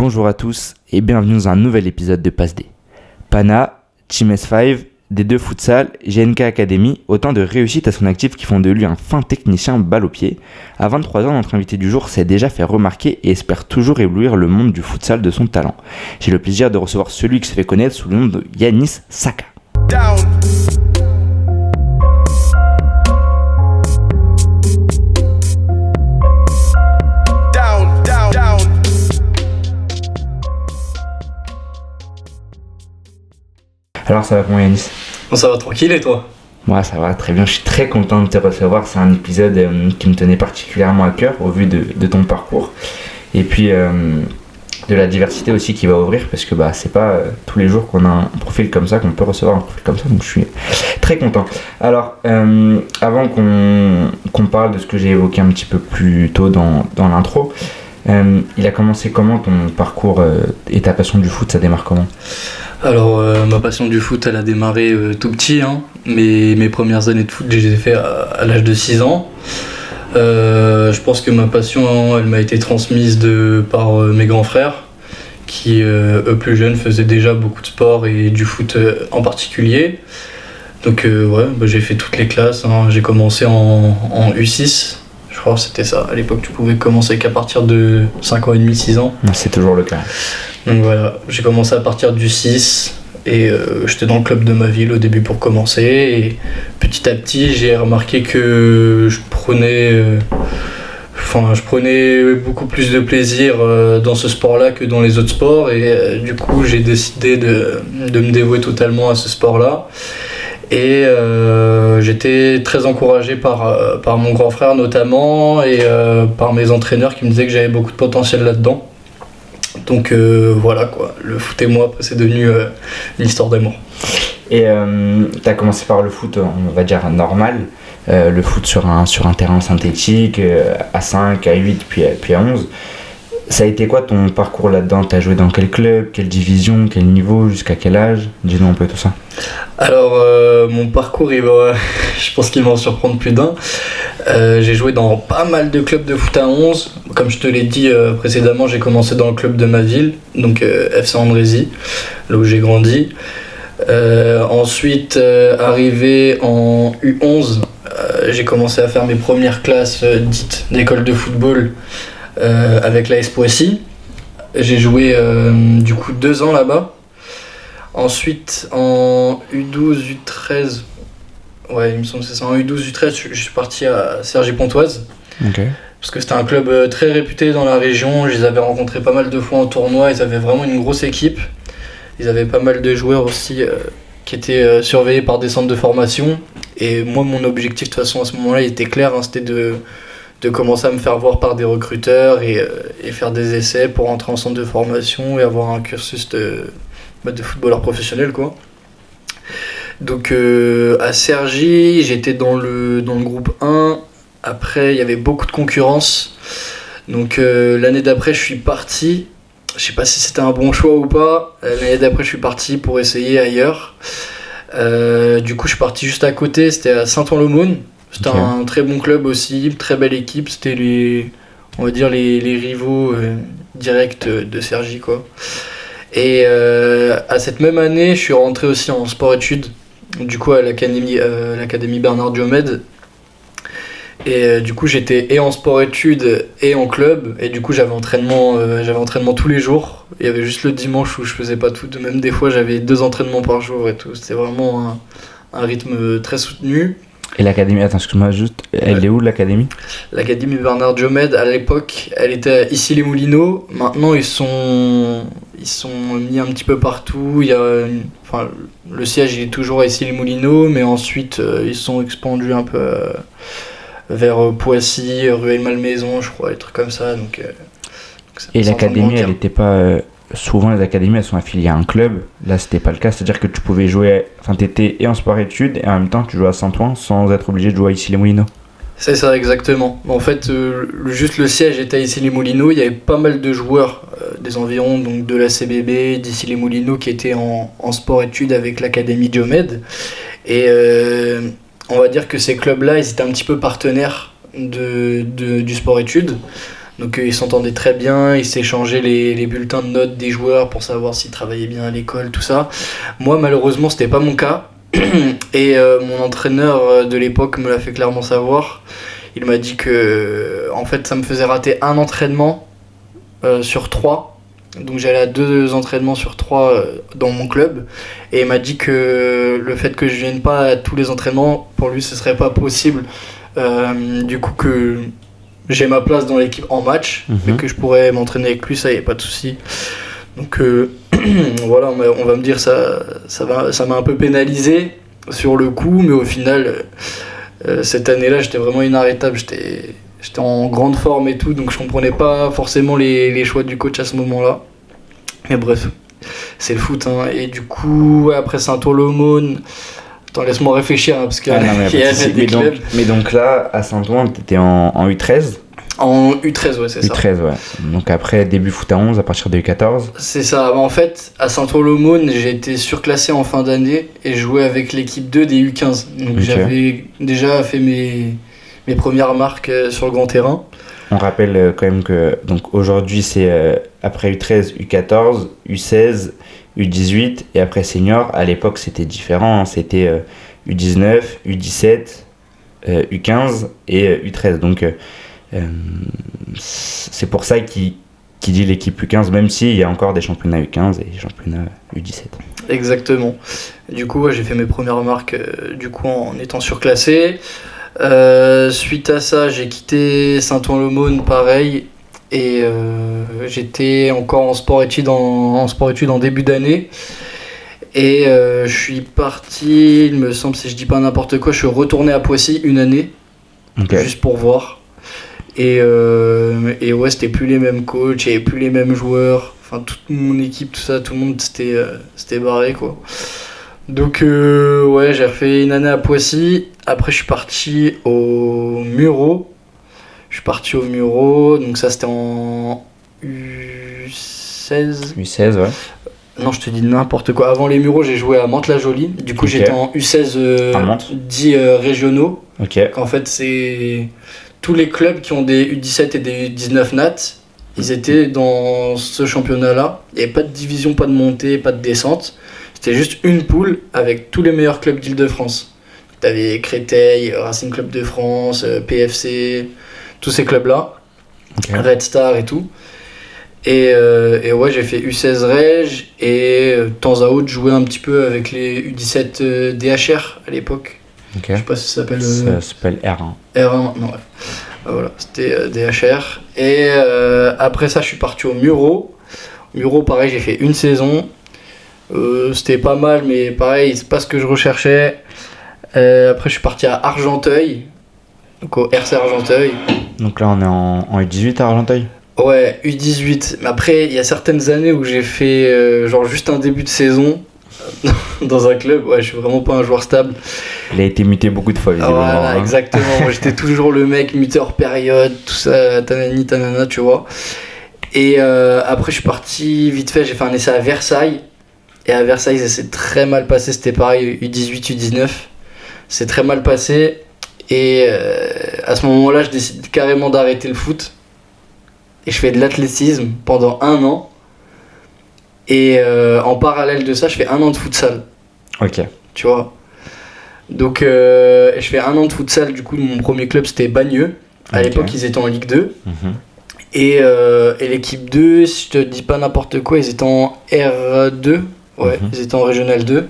Bonjour à tous et bienvenue dans un nouvel épisode de Passe D. Pana, Team S5, D2 Futsal, GNK Academy, autant de réussites à son actif qui font de lui un fin technicien balle au pied. À 23 ans, notre invité du jour s'est déjà fait remarquer et espère toujours éblouir le monde du futsal de son talent. J'ai le plaisir de recevoir celui qui se fait connaître sous le nom de Yanis Saka. Down. Alors ça va comment Yanis ? Ça va tranquille et toi ? Moi ça va très bien, je suis très content de te recevoir, c'est un épisode qui me tenait particulièrement à cœur au vu de ton parcours et puis de la diversité aussi qui va ouvrir parce que c'est pas tous les jours qu'on a un profil comme ça, qu'on peut recevoir un profil comme ça, donc je suis très content. Alors avant qu'on parle de ce que j'ai évoqué un petit peu plus tôt dans l'intro, il a commencé comment ton parcours et ta passion du foot, ça démarre comment ? Alors ma passion du foot elle a démarré tout petit, mais mes premières années de foot je les ai fait à l'âge de 6 ans. Je pense que ma passion elle m'a été transmise par mes grands frères qui eux plus jeunes faisaient déjà beaucoup de sport et du foot en particulier. Donc j'ai fait toutes les classes, j'ai commencé en U6. Je crois que c'était ça, à l'époque tu pouvais commencer qu'à partir de 5 ans et demi, 6 ans. C'est toujours le cas. Donc voilà, j'ai commencé à partir du 6 et j'étais dans le club de ma ville au début pour commencer et petit à petit j'ai remarqué que je prenais beaucoup plus de plaisir dans ce sport-là que dans les autres sports et du coup j'ai décidé de me dévouer totalement à ce sport-là. Et j'étais très encouragé par mon grand frère notamment et par mes entraîneurs qui me disaient que j'avais beaucoup de potentiel là-dedans. Donc voilà quoi, le foot et moi après c'est devenu une histoire d'amour. Et t'as commencé par le foot, on va dire normal, le foot sur un terrain synthétique, à 5, à 8 puis à 11. Ça a été quoi ton parcours là-dedans ? T'as joué dans quel club, quelle division, quel niveau, jusqu'à quel âge ? Dis-nous un peu tout ça. Alors mon parcours je pense qu'il va en surprendre plus d'un. J'ai joué dans pas mal de clubs de foot à 11. Comme je te l'ai dit précédemment, j'ai commencé dans le club de ma ville, donc FC Andrézy, là où j'ai grandi. Ensuite, arrivé en U11, j'ai commencé à faire mes premières classes dites d'école de football avec l'AS Poissy. J'ai joué du coup 2 ans là-bas. Ensuite en U12, U13, il me semble que c'est ça, en U12, U13 je suis parti à Cergy-Pontoise. Okay. Parce que c'était un club très réputé dans la région, je les avais rencontrés pas mal de fois en tournoi, ils avaient vraiment une grosse équipe. Ils avaient pas mal de joueurs aussi qui étaient surveillés par des centres de formation. Et moi mon objectif de toute façon à ce moment-là il était clair, c'était de commencer à me faire voir par des recruteurs et faire des essais pour entrer en centre de formation et avoir un cursus de footballeur professionnel quoi. Donc à Cergy, j'étais dans le groupe 1. Après, il y avait beaucoup de concurrence. Donc l'année d'après, je suis parti. Je sais pas si c'était un bon choix ou pas. L'année d'après, je suis parti pour essayer ailleurs. Du coup, je suis parti juste à côté. C'était à Saint-Ouen-l'Aumône. C'était un très bon club aussi, très belle équipe. C'était les rivaux directs de Cergy quoi. Et à cette même année, je suis rentré aussi en sport-études, du coup à l'académie Bernard Diomède. Et du coup j'étais et en sport-études et en club, et du coup j'avais entraînement tous les jours. Il y avait juste le dimanche où je faisais pas tout, même des fois j'avais 2 entraînements par jour et tout. C'était vraiment un rythme très soutenu. Et l'académie, attends, excuse-moi juste, elle est où l'académie ? L'académie Bernard Diomède, à l'époque, elle était à Issy-les-Moulineaux. Maintenant, ils sont mis un petit peu partout. Le siège il est toujours à Issy-les-Moulineaux, mais ensuite, ils sont expandus un peu vers Poissy, Rueil-Malmaison, je crois, des trucs comme ça. Donc, et l'académie, elle n'était pas... souvent, les académies, elles sont affiliées à un club. Là, c'était pas le cas. C'est-à-dire que tu pouvais jouer... Enfin, t'étais et en sport-études, et en même temps, tu jouais à Saint-Ouen sans être obligé de jouer à Issy-les-Moulineaux. C'est ça, exactement. En fait, juste le siège était à Issy-les-Moulineaux. Il y avait pas mal de joueurs des environs, donc de la CBB, d'Issy-les-Moulineaux, qui étaient en sport-études avec l'académie Diomède. Et on va dire que ces clubs-là, ils étaient un petit peu partenaires du sport-études. Donc ils s'entendaient très bien, ils s'échangeaient les bulletins de notes des joueurs pour savoir s'ils travaillaient bien à l'école, tout ça. Moi malheureusement c'était pas mon cas. Et mon entraîneur de l'époque me l'a fait clairement savoir. Il m'a dit que en fait ça me faisait rater un entraînement sur 3. Donc j'allais à 2 entraînements sur 3 dans mon club. Et il m'a dit que le fait que je vienne pas à tous les entraînements, pour lui ce serait pas possible. Du coup que j'ai ma place dans l'équipe en match, et que je pourrais m'entraîner avec lui, ça y est, pas de souci. Donc voilà, on va me dire ça m'a un peu pénalisé sur le coup, mais au final cette année-là j'étais vraiment inarrêtable, j'étais en grande forme et tout, donc je comprenais pas forcément les choix du coach à ce moment-là. Mais bref, c'est le foot, hein. Et du coup après Saint-Ouen-l'Aumône, attends, laisse-moi réfléchir, hein, parce qu'il y a des clubs. Mais donc là, à Saint-Ouen, t'étais en U13 ? En U13, ouais, c'est ça. U13, ouais. Donc après, début foot à 11, à partir de U14 ? C'est ça. En fait, à Saint-Ouen-l'Aumône, j'ai été surclassé en fin d'année et joué avec l'équipe 2 des U15. Donc j'avais déjà fait mes premières marques sur le grand terrain. On rappelle quand même que donc aujourd'hui, c'est après U13, U14, U16, U18 et après senior. À l'époque, c'était différent. C'était U19, U17, U15 et U13. Donc c'est pour ça qu'il dit l'équipe U15, même s'il y a encore des championnats U15 et des championnats U17. Exactement. Du coup, ouais, j'ai fait mes premières marques en étant surclassé. Suite à ça, j'ai quitté Saint-Ouen-l'Aumône, pareil, et j'étais encore en sport-études en début d'année. Et je suis parti, il me semble, si je dis pas n'importe quoi, je suis retourné à Poissy une année, juste pour voir. Et ouais, c'était plus les mêmes coachs, il n'y avait plus les mêmes joueurs, enfin toute mon équipe, tout ça, tout le monde s'était barré, quoi. Donc ouais, j'ai refait une année à Poissy. Après je suis parti au Murau. Donc ça c'était en U16. U16, ouais. Non, je te dis n'importe quoi. Avant les Mureaux, j'ai joué à Mantes-la-Jolie. Du coup, j'étais en U16 10 régionaux. En fait, c'est tous les clubs qui ont des U17 et des U19 nat. Ils étaient dans ce championnat-là. Il n'y avait pas de division, pas de montée, pas de descente. C'était juste une poule avec tous les meilleurs clubs d'Île-de-France. T'avais Créteil, Racing Club de France, PFC, tous ces clubs-là. Red Star et tout. Et ouais, j'ai fait U16 Reg et de temps à autre jouer un petit peu avec les U17 DHR à l'époque. Je sais pas si ça s'appelle. Ça s'appelle R1. R1 maintenant, ouais. Voilà, c'était DHR. Et après ça, je suis parti au Murau. Murau, pareil, j'ai fait une saison. C'était pas mal, mais pareil, c'est pas ce que je recherchais. Après, je suis parti à Argenteuil, donc au RC Argenteuil. Donc là, on est en U18 à Argenteuil ? Ouais, U18. Mais après, il y a certaines années où j'ai fait genre juste un début de saison dans un club. Ouais, je suis vraiment pas un joueur stable. Il a été muté beaucoup de fois, visiblement. Voilà, exactement. Moi, j'étais toujours le mec muté hors période, tout ça, tanani, tanana, tu vois. Et après, je suis parti vite fait, j'ai fait un essai à Versailles. Et à Versailles, ça s'est très mal passé. C'était pareil, U18, U19. C'est très mal passé. Et à ce moment-là, je décide carrément d'arrêter le foot. Et je fais de l'athlétisme pendant 1 an. Et en parallèle de ça, je fais 1 an de futsal. Ok. Tu vois. Donc je fais 1 an de futsal. Du coup, mon premier club, c'était Bagneux. À l'époque, ils étaient en Ligue 2. Et l'équipe 2, si je te dis pas n'importe quoi, ils étaient en R2. Ouais, ils étaient en Régional 2.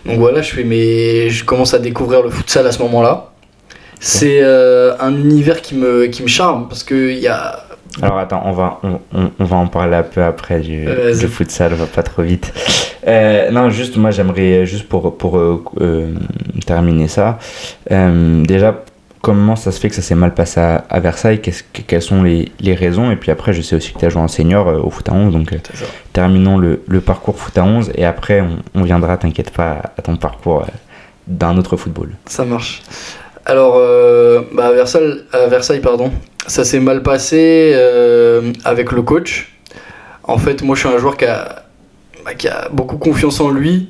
Donc voilà, je commence à découvrir le futsal à ce moment-là. C'est un univers qui me charme parce qu'il y a... Alors attends, on va en parler un peu après du futsal, on va pas trop vite. Non, juste moi j'aimerais, juste pour terminer ça, déjà comment ça se fait que ça s'est mal passé à Versailles, quelles sont les raisons, et puis après je sais aussi que tu as joué en senior au foot à 11, donc terminons le parcours foot à 11 et après on viendra, t'inquiète pas, à ton parcours d'un autre football. Ça marche. Alors à Versailles, ça s'est mal passé avec le coach. En fait, moi je suis un joueur qui a beaucoup confiance en lui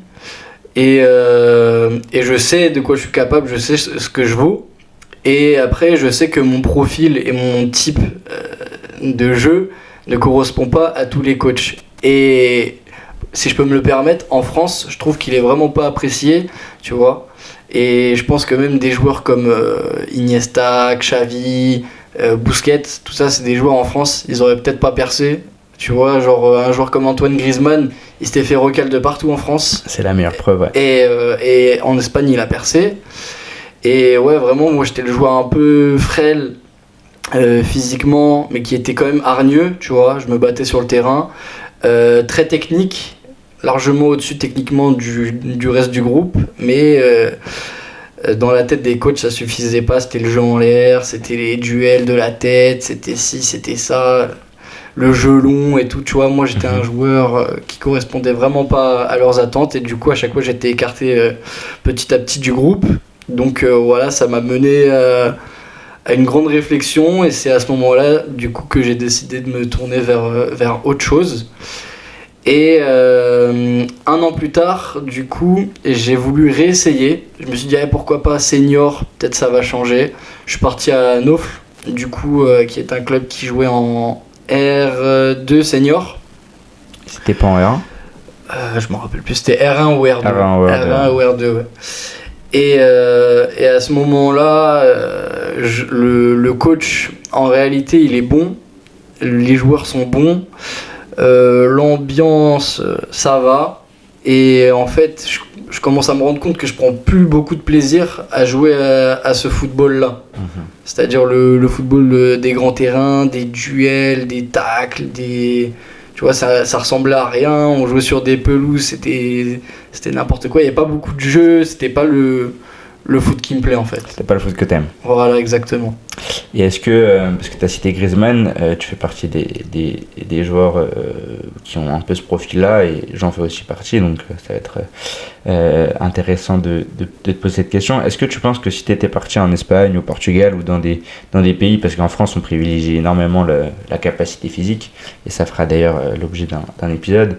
et je sais de quoi je suis capable, je sais ce que je vaux. Et après, je sais que mon profil et mon type de jeu ne correspond pas à tous les coachs. Et si je peux me le permettre, en France, je trouve qu'il est vraiment pas apprécié, tu vois. Et je pense que même des joueurs comme Iniesta, Xavi, Busquets, tout ça, c'est des joueurs en France, ils auraient peut-être pas percé. Tu vois, genre un joueur comme Antoine Griezmann, il s'était fait recal de partout en France. C'est la meilleure preuve, ouais. Et en Espagne, il a percé. Et ouais, vraiment, moi j'étais le joueur un peu frêle physiquement, mais qui était quand même hargneux, tu vois. Je me battais sur le terrain. Très technique, largement au-dessus techniquement du reste du groupe, mais dans la tête des coachs, ça suffisait pas. C'était le jeu en l'air, c'était les duels de la tête, c'était ci, c'était ça. Le jeu long et tout, tu vois, moi j'étais un joueur qui correspondait vraiment pas à leurs attentes et du coup à chaque fois j'étais écarté petit à petit du groupe, donc voilà, ça m'a mené à une grande réflexion et c'est à ce moment-là du coup que j'ai décidé de me tourner vers autre chose. Et un an plus tard, du coup, j'ai voulu réessayer. Je me suis dit, pourquoi pas senior, peut-être ça va changer. Je suis parti à Naufle, du coup, qui est un club qui jouait en R2 senior. C'était pas en R1 Je me rappelle plus, c'était R1 ou R2. R1 ou R2, ouais. Et à ce moment-là, le coach, en réalité, il est bon. Les joueurs sont bons. L'ambiance, ça va. Et en fait, je commence à me rendre compte que je prends plus beaucoup de plaisir à jouer à ce football-là. C'est-à-dire le football des grands terrains, des duels, des tacles, tu vois, ça ressemblait à rien. On jouait sur des pelouses, c'était n'importe quoi. Il n'y avait pas beaucoup de jeux, c'était pas le foot qui me plaît en fait. C'était pas le foot que t'aimes. Voilà, exactement. Et est-ce que, parce que tu as cité Griezmann, tu fais partie des joueurs qui ont un peu ce profil-là, et j'en fais aussi partie, donc ça va être intéressant de te poser cette question. Est-ce que tu penses que si tu étais parti en Espagne, au Portugal ou dans des pays, parce qu'en France on privilégie énormément la capacité physique, et ça fera d'ailleurs l'objet d'un épisode,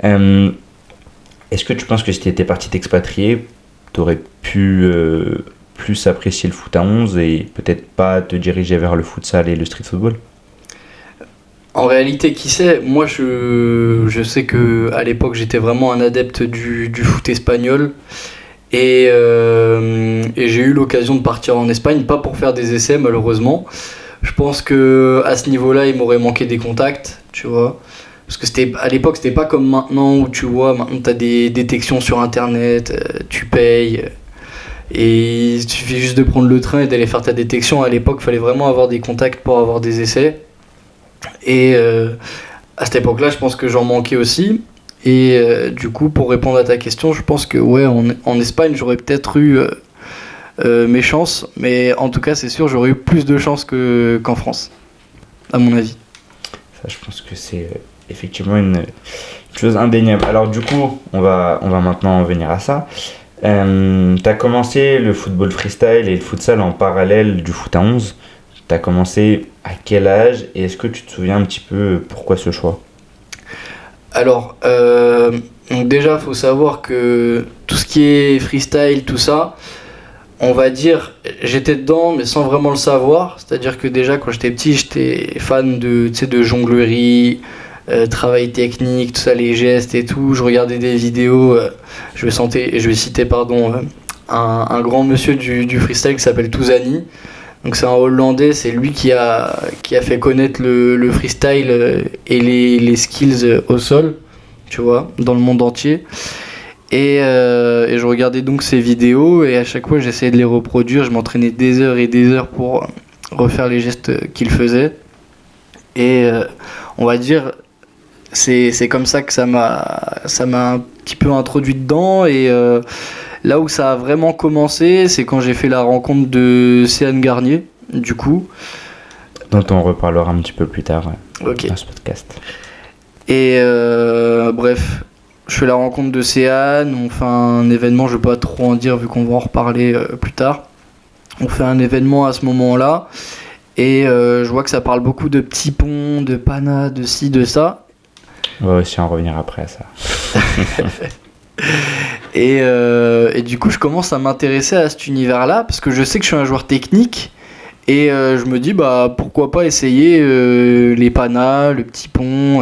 est-ce que tu penses que si tu étais parti t'expatrier, tu aurais pu plus apprécier le foot à 11 et peut-être pas te diriger vers le futsal et le street football? En réalité, qui sait, moi je sais que à l'époque j'étais vraiment un adepte du foot espagnol et j'ai eu l'occasion de partir en Espagne, pas pour faire des essais malheureusement. Je pense que à ce niveau-là il m'aurait manqué des contacts, tu vois. Parce que à l'époque c'était pas comme maintenant où tu vois, maintenant t'as des détections sur internet, tu payes. Et il suffit juste de prendre le train et d'aller faire ta détection. À l'époque, il fallait vraiment avoir des contacts pour avoir des essais. Et à cette époque-là, je pense que j'en manquais aussi. Et du coup, pour répondre à ta question, je pense que ouais, en Espagne, j'aurais peut-être eu mes chances. Mais en tout cas, c'est sûr, j'aurais eu plus de chances qu'en France, à mon avis. Ça, je pense que c'est effectivement une chose indéniable. Alors du coup, on va maintenant en venir à ça. T'as commencé le football freestyle et le futsal en parallèle du foot à 11. T'as commencé à quel âge et est-ce que tu te souviens un petit peu pourquoi ce choix? Alors, donc déjà, il faut savoir que tout ce qui est freestyle, tout ça, on va dire, j'étais dedans, mais sans vraiment le savoir. C'est-à-dire que déjà, quand j'étais petit, j'étais fan de jonglerie, travail technique, tout ça, les gestes et tout. Je regardais des vidéos, je vais citer un grand monsieur du freestyle qui s'appelle Touzani. Donc c'est un Hollandais, c'est lui qui a fait connaître le freestyle et les skills au sol, tu vois, dans le monde entier. Et je regardais donc ses vidéos et à chaque fois j'essayais de les reproduire. Je m'entraînais des heures et des heures pour refaire les gestes qu'il faisait. Et on va dire, c'est comme ça que ça m'a un petit peu introduit dedans. Et là où ça a vraiment commencé, c'est quand j'ai fait la rencontre de Céane Garnier, du coup. Dont on reparlera un petit peu plus tard dans ce podcast. Et bref, je fais la rencontre de Céane, on fait un événement, je ne vais pas trop en dire vu qu'on va en reparler plus tard. On fait un événement à ce moment-là et je vois que ça parle beaucoup de petits ponts, de pana, de ci, de ça. On va aussi en revenir après à ça. Et du coup, je commence à m'intéresser à cet univers-là parce que je sais que je suis un joueur technique Et je me dis, bah pourquoi pas essayer les panas, le petit pont,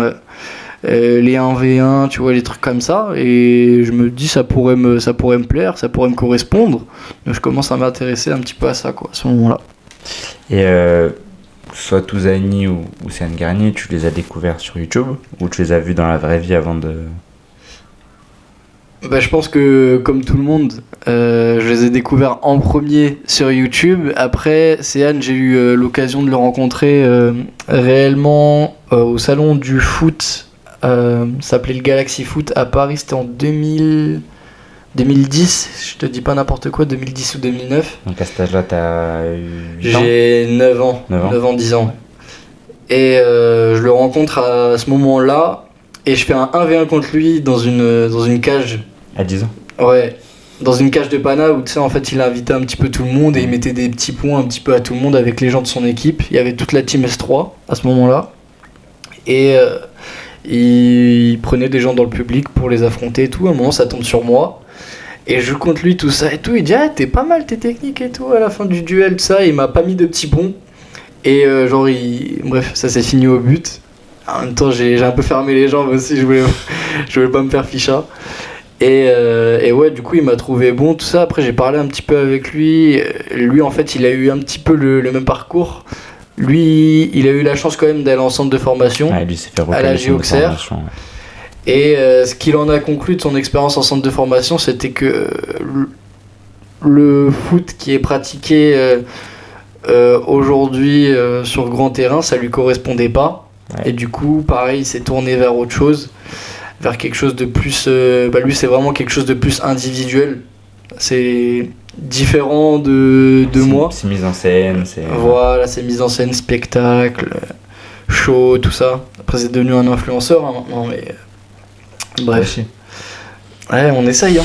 les 1v1, tu vois, les trucs comme ça. Et je me dis, ça pourrait me plaire, ça pourrait me correspondre. Donc je commence à m'intéresser un petit peu à ça, quoi, à ce moment-là. Et soit Touzani ou Océane Garnier, tu les as découverts sur YouTube ou tu les as vus dans la vraie vie avant de... Bah, je pense que, comme tout le monde, je les ai découverts en premier sur YouTube. Après, Céane, j'ai eu l'occasion de le rencontrer réellement au salon du foot. Ça s'appelait le Galaxy Foot à Paris, c'était en 2010, je te dis pas n'importe quoi, 2010 ou 2009. Donc à cet âge-là, t'as eu 8 ans. J'ai 9 ans, 9 ans, 10 ans. Et je le rencontre à ce moment-là. Et je fais un 1v1 contre lui dans une cage. À 10 ans. Ouais, dans une cage de pana où tu sais, en fait, il invitait un petit peu tout le monde et il mettait des petits points un petit peu à tout le monde avec les gens de son équipe. Il y avait toute la team S3 à ce moment-là. Et il prenait des gens dans le public pour les affronter et tout. À un moment, ça tombe sur moi. Et je joue contre lui, tout ça et tout. Il dit, ah, t'es pas mal tes techniques et tout à la fin du duel, tout ça. Il m'a pas mis de petits ponts. Et bref, ça s'est fini au but. En même temps, j'ai un peu fermé les jambes aussi, je voulais pas me faire ficha. Et ouais, du coup, il m'a trouvé bon, tout ça. Après, j'ai parlé un petit peu avec lui. Lui, en fait, il a eu un petit peu le même parcours. Lui, il a eu la chance quand même d'aller en centre de formation, lui s'est fait à la Auxerre. Ouais. Et ce qu'il en a conclu de son expérience en centre de formation, c'était que le foot qui est pratiqué aujourd'hui sur grand terrain, ça lui correspondait pas. Ouais. Et du coup, pareil, il s'est tourné vers autre chose, vers quelque chose de plus... lui, c'est vraiment quelque chose de plus individuel. C'est différent de moi. C'est mise en scène. Voilà, c'est mise en scène, spectacle, show, tout ça. Après, c'est devenu un influenceur hein, maintenant, mais... bref. Ouais, on essaye.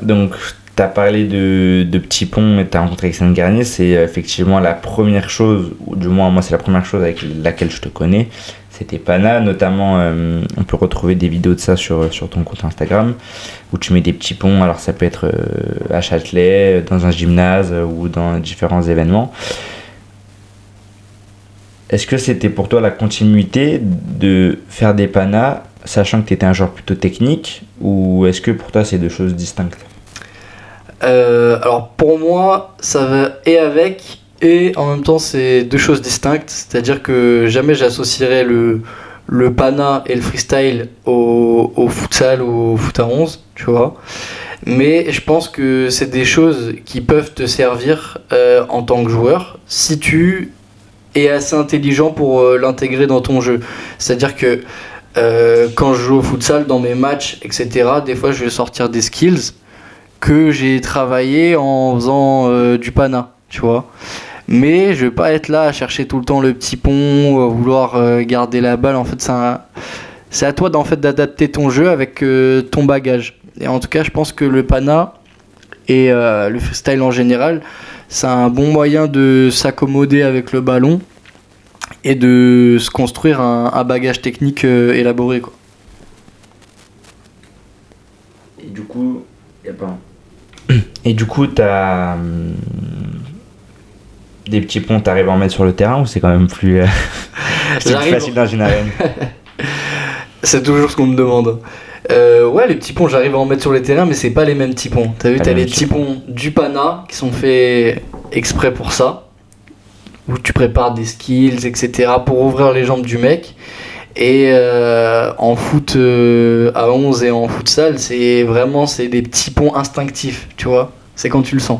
Donc... Tu as parlé de Petit Pont et tu as rencontré Océane Garnier, c'est effectivement la première chose, ou du moins moi c'est la première chose avec laquelle je te connais, c'était Pana, notamment on peut retrouver des vidéos de ça sur ton compte Instagram, où tu mets des petits ponts, alors ça peut être à Châtelet, dans un gymnase ou dans différents événements. Est-ce que c'était pour toi la continuité de faire des panas, sachant que tu étais un joueur plutôt technique, ou est-ce que pour toi c'est deux choses distinctes ? Alors pour moi ça va et avec et en même temps c'est deux choses distinctes, c'est-à-dire que jamais j'associerais le pana et le freestyle au futsal ou au foot à 11, tu vois, mais je pense que c'est des choses qui peuvent te servir en tant que joueur si tu es assez intelligent pour l'intégrer dans ton jeu, c'est-à-dire que quand je joue au futsal dans mes matchs etc, des fois je vais sortir des skills que j'ai travaillé en faisant du pana, tu vois. Mais je vais pas être là à chercher tout le temps le petit pont, vouloir garder la balle. En fait, c'est à toi d'adapter ton jeu avec ton bagage. Et en tout cas, je pense que le pana et le freestyle en général, c'est un bon moyen de s'accommoder avec le ballon et de se construire un bagage technique élaboré, quoi. Et du coup, t'as des petits ponts, t'arrives à en mettre sur le terrain ou c'est quand même plus facile dans une arène? C'est toujours ce qu'on me demande. Ouais, les petits ponts, j'arrive à en mettre sur les terrains, mais c'est pas les mêmes petits ponts. T'as vu, t'as les petits ponts du pana qui sont faits exprès pour ça, où tu prépares des skills, etc., pour ouvrir les jambes du mec. Et en foot à 11 et en futsal, c'est des petits ponts instinctifs, tu vois, c'est quand tu le sens.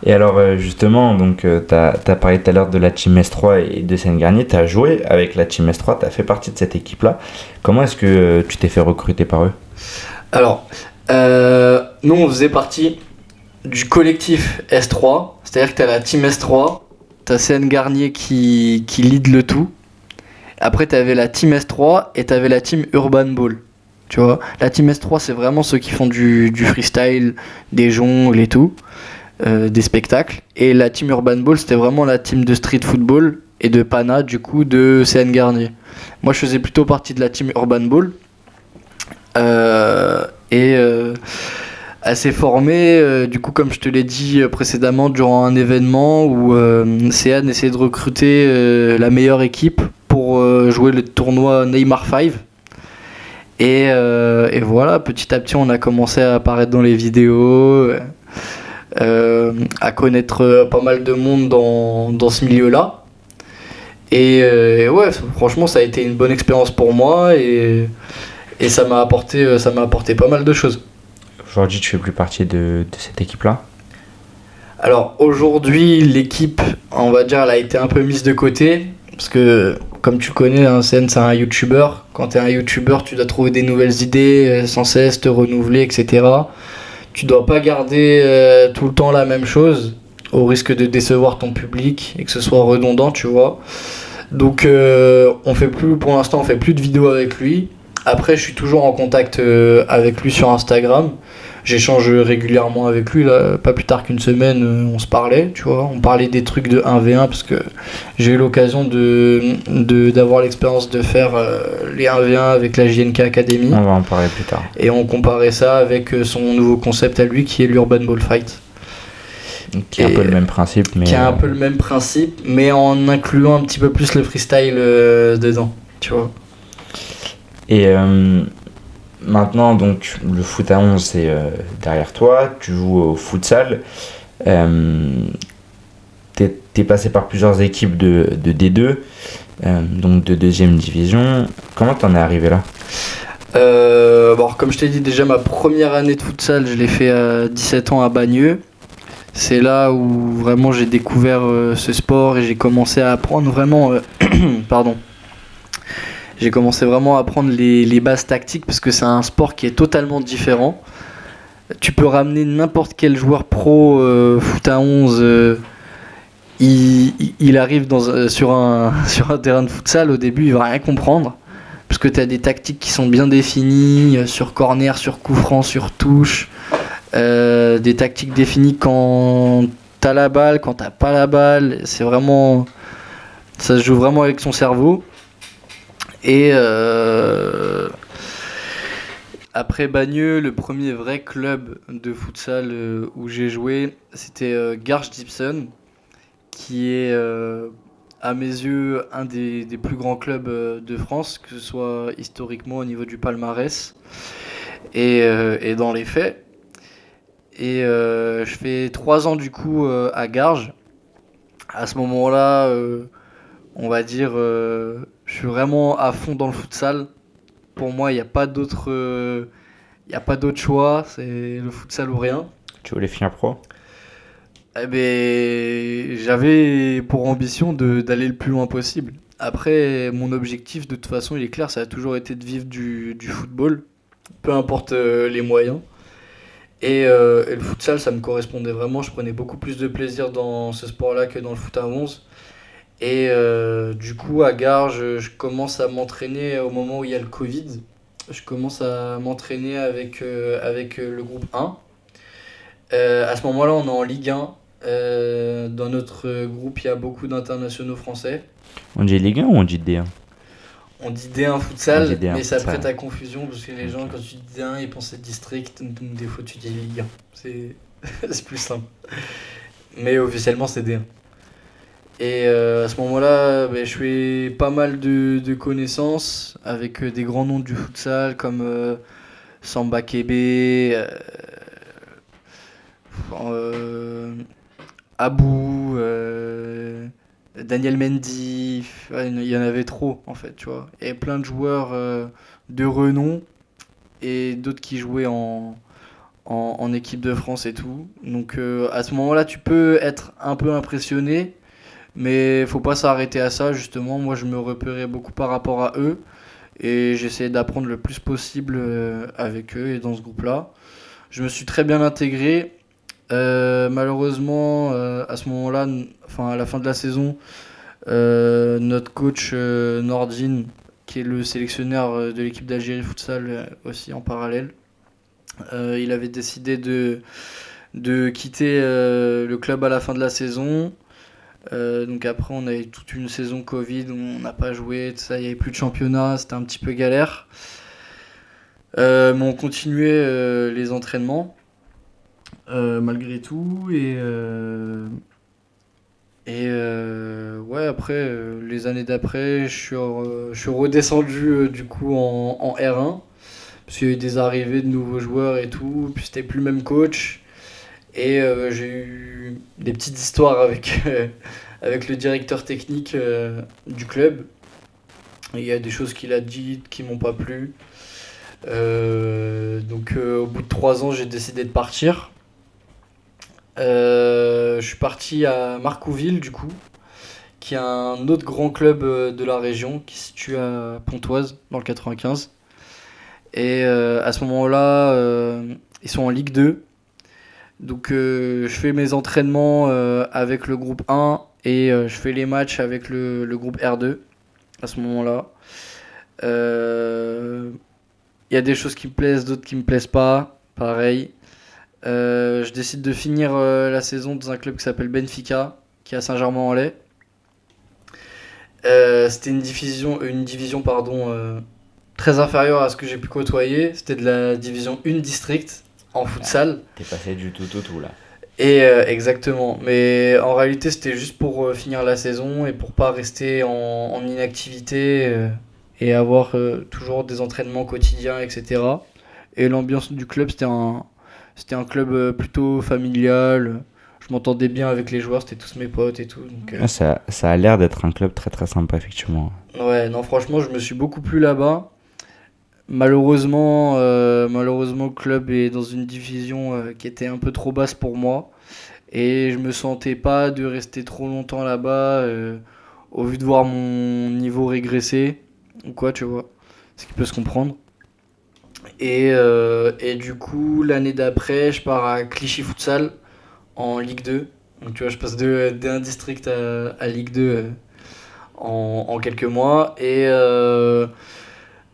Et alors justement, donc t'as parlé tout à l'heure de la Team S3 et de Océane Garnier, t'as joué avec la Team S3, t'as fait partie de cette équipe-là. Comment est-ce que tu t'es fait recruter par eux ? Alors, nous on faisait partie du collectif S3, c'est-à-dire que t'as la Team S3, t'as Océane Garnier qui lead le tout. Après, t'avais la Team S3 et t'avais la Team Urban Ball. Tu vois, la Team S3, c'est vraiment ceux qui font du freestyle, des jongles et tout, des spectacles. Et la Team Urban Ball, c'était vraiment la team de street football et de pana, du coup, de Océane Garnier. Moi, je faisais plutôt partie de la Team Urban Ball. assez formé. Du coup, comme je te l'ai dit précédemment, durant un événement où Céane essayait de recruter la meilleure équipe pour jouer le tournoi Neymar 5. Et voilà, petit à petit, on a commencé à apparaître dans les vidéos, à connaître pas mal de monde dans ce milieu-là. Et ouais, franchement, ça a été une bonne expérience pour moi et ça m'a apporté pas mal de choses. Aujourd'hui, tu fais plus partie de cette équipe-là? Alors aujourd'hui, l'équipe, on va dire, elle a été un peu mise de côté. Parce que, comme tu connais, hein, CN, c'est un YouTuber. Quand tu es un YouTuber, tu dois trouver des nouvelles idées, sans cesse te renouveler, etc. Tu dois pas garder tout le temps la même chose, au risque de décevoir ton public et que ce soit redondant, tu vois. Donc, pour l'instant, on fait plus de vidéos avec lui. Après, je suis toujours en contact avec lui sur Instagram. J'échange régulièrement avec lui, là, pas plus tard qu'une semaine, on se parlait, tu vois. On parlait des trucs de 1v1 parce que j'ai eu l'occasion d'avoir l'expérience de faire les 1v1 avec la JNK Academy. On va en parler plus tard. Et on comparait ça avec son nouveau concept à lui qui est l'Urban Ball Fight. Qui est un peu le même principe. Qui a un peu le même principe, mais en incluant un petit peu plus le freestyle dedans, tu vois. Et maintenant, donc, le foot à 11, c'est derrière toi. Tu joues au futsal. T'es passé par plusieurs équipes de D2, donc de deuxième division. Comment t'en es arrivé là? Bon, comme je t'ai dit, déjà ma première année de futsal, je l'ai fait à 17 ans à Bagneux. C'est là où vraiment j'ai découvert ce sport et j'ai commencé à apprendre vraiment... pardon. J'ai commencé vraiment à apprendre les bases tactiques parce que c'est un sport qui est totalement différent. Tu peux ramener n'importe quel joueur pro foot à 11, il arrive sur un terrain de futsal, au début il va rien comprendre. Parce que tu as des tactiques qui sont bien définies, sur corner, sur coup franc, sur touche. Des tactiques définies quand t'as la balle, quand t'as pas la balle. C'est vraiment... Ça se joue vraiment avec son cerveau. Et après Bagneux, le premier vrai club de futsal où j'ai joué, c'était Garches Gibson, qui est à mes yeux un des plus grands clubs de France, que ce soit historiquement au niveau du palmarès et dans les faits. Et je fais 3 ans du coup à Garges. À ce moment-là, on va dire, je suis vraiment à fond dans le futsal. Pour moi, il n'y a pas d'autre choix, c'est le futsal ou rien. Tu voulais finir pro? Eh ben, j'avais pour ambition d'aller le plus loin possible. Après, mon objectif, de toute façon, il est clair, ça a toujours été de vivre du football, peu importe les moyens. Et le futsal, ça me correspondait vraiment. Je prenais beaucoup plus de plaisir dans ce sport-là que dans le foot à 11. Et du coup, à Garges, je commence à m'entraîner au moment où il y a le Covid. Je commence à m'entraîner avec le groupe 1. À ce moment-là, on est en Ligue 1. Dans notre groupe, il y a beaucoup d'internationaux français. On dit Ligue 1 ou on dit D1? On dit D1 futsal, dit D1 mais ça futsal. prête à confusion parce que les gens, quand tu dis D1, ils pensaient district. Donc des fois, tu dis Ligue 1. C'est plus simple. Mais officiellement, c'est D1. Et à ce moment-là, je fais pas mal de connaissances avec des grands noms du futsal comme Samba Kebe, Abou, Daniel Mendy. Il y en avait trop en fait, tu vois. Il y avait plein de joueurs de renom et d'autres qui jouaient en équipe de France et tout. Donc à ce moment-là, tu peux être un peu impressionné. Mais faut pas s'arrêter à ça, justement. Moi, je me repérais beaucoup par rapport à eux. Et j'essayais d'apprendre le plus possible avec eux et dans ce groupe-là. Je me suis très bien intégré. Malheureusement, à ce moment-là, à la fin de la saison, notre coach Nordine, qui est le sélectionneur de l'équipe d'Algérie Futsal aussi en parallèle, il avait décidé de quitter le club à la fin de la saison. Donc après on a eu toute une saison Covid où on n'a pas joué, tout ça, il n'y avait plus de championnat, c'était un petit peu galère. Mais on continuait les entraînements. malgré tout. Ouais, après, les années d'après, je suis redescendu du coup en R1. Parce qu'il y a eu des arrivées de nouveaux joueurs et tout. Puis c'était plus le même coach. Et j'ai eu des petites histoires avec le directeur technique du club. Et il y a des choses qu'il a dites qui m'ont pas plu. Donc au bout de 3 ans, j'ai décidé de partir. Je suis parti à Marcouville du coup, qui est un autre grand club de la région qui se situe à Pontoise dans le 95. Et à ce moment-là, ils sont en Ligue 2. Donc je fais mes entraînements avec le groupe 1 et je fais les matchs avec le groupe R2 à ce moment-là. Il y a des choses qui me plaisent, d'autres qui me plaisent pas. Pareil. Je décide de finir la saison dans un club qui s'appelle Benfica, qui est à Saint-Germain-en-Laye. C'était une division très inférieure à ce que j'ai pu côtoyer. C'était de la division 1 district en futsal. T'es passé du tout au tout là. Et exactement. Mais en réalité, c'était juste pour finir la saison et pour pas rester en inactivité et avoir toujours des entraînements quotidiens, etc. Et l'ambiance du club, c'était un club plutôt familial. Je m'entendais bien avec les joueurs, c'était tous mes potes et tout. Donc, Ça a l'air d'être un club très très sympa, effectivement. ouais, non, franchement, je me suis beaucoup plu là-bas. Malheureusement, le club est dans une division qui était un peu trop basse pour moi. Et je me sentais pas de rester trop longtemps là-bas au vu de voir mon niveau régresser ou quoi, tu vois. Ce qui peut se comprendre. Et du coup, l'année d'après, je pars à Clichy Futsal en Ligue 2. Donc tu vois, je passe d'un district à Ligue 2 en quelques mois. Et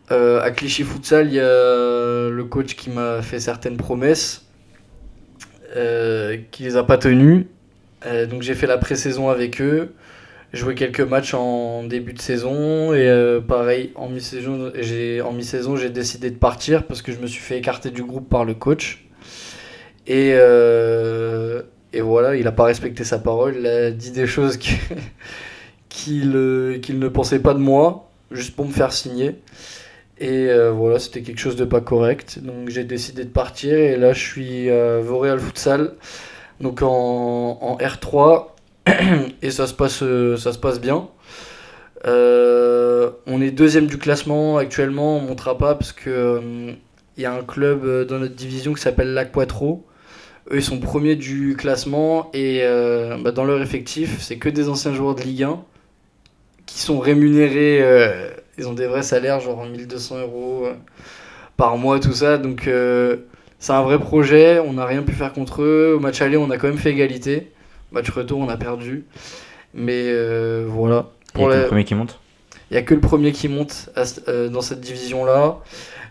à Clichy Futsal, il y a le coach qui m'a fait certaines promesses, qui les a pas tenues. Donc j'ai fait la pré-saison avec eux, joué quelques matchs en début de saison et pareil en mi-saison j'ai décidé de partir parce que je me suis fait écarter du groupe par le coach et, et voilà, il a pas respecté sa parole, il a dit des choses qu'il ne pensait pas de moi juste pour me faire signer. Et voilà, c'était quelque chose de pas correct. Donc j'ai décidé de partir et là je suis à Vauréal Futsal, donc en R3 et ça se passe bien. On est deuxième du classement actuellement, on montera pas parce que y a un club dans notre division qui s'appelle l'Aquatro. Eux ils sont premiers du classement et dans leur effectif c'est que des anciens joueurs de Ligue 1 qui sont rémunérés. Ils ont des vrais salaires, genre 1200 € par mois, tout ça. Donc c'est un vrai projet. On n'a rien pu faire contre eux. Au match aller, on a quand même fait égalité. Match retour, on a perdu. Mais voilà. Il y a que le premier qui monte. Il n'y a que le premier qui monte dans cette division-là.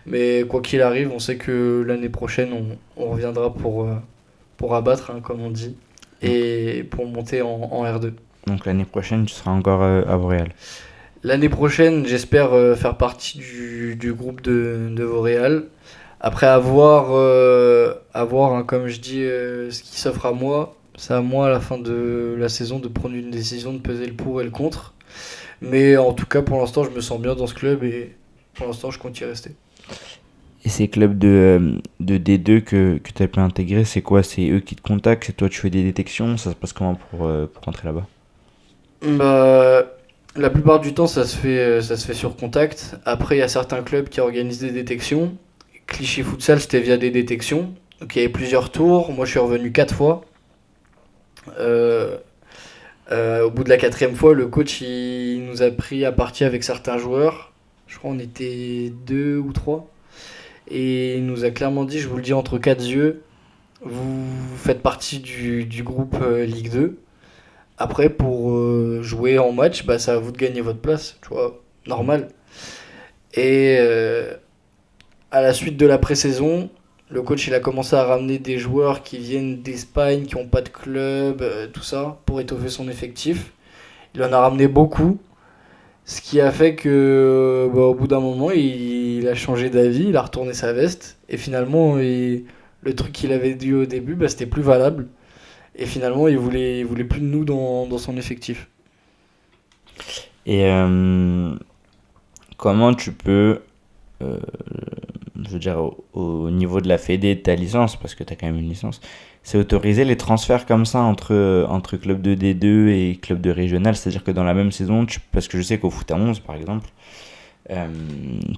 Mais quoi qu'il arrive, on sait que l'année prochaine, on reviendra pour abattre, hein, comme on dit. Et pour monter en R2. Donc l'année prochaine, tu seras encore à Vauréal. L'année prochaine, j'espère faire partie du groupe de Vauréal. Après avoir, hein, comme je dis, ce qui s'offre à moi, c'est à moi à la fin de la saison de prendre une décision, de peser le pour et le contre. Mais en tout cas, pour l'instant, je me sens bien dans ce club et pour l'instant, je compte y rester. Et ces clubs de D2 que tu as pu intégrer, c'est quoi? C'est eux qui te contactent? C'est toi tu fais des détections? Ça se passe comment pour rentrer là-bas? Bah, la plupart du temps, ça se fait sur contact. Après, il y a certains clubs qui organisent des détections. Clichy Futsal, c'était via des détections. Donc, il y avait plusieurs tours. Moi, je suis revenu 4 fois. Au bout de la 4e fois, le coach il nous a pris à partie avec certains joueurs. Je crois qu'on était 2 ou 3. Et il nous a clairement dit, je vous le dis entre 4 yeux, vous faites partie du groupe Ligue 2. Après, pour jouer en match, bah, c'est à vous de gagner votre place, tu vois, normal. Et à la suite de la pré-saison, le coach il a commencé à ramener des joueurs qui viennent d'Espagne, qui n'ont pas de club, tout ça, pour étoffer son effectif. Il en a ramené beaucoup, ce qui a fait que au bout d'un moment, il a changé d'avis, il a retourné sa veste, et finalement, le truc qu'il avait dit au début, bah, c'était plus valable. Et finalement, il voulait plus de nous dans son effectif. Et comment tu peux, euh, je veux dire, au niveau de la Fédé de ta licence, parce que tu as quand même une licence, c'est autoriser les transferts comme ça entre clubs de D2 et clubs de régional, c'est-à-dire que dans la même saison, parce que je sais qu'au foot à 11 par exemple,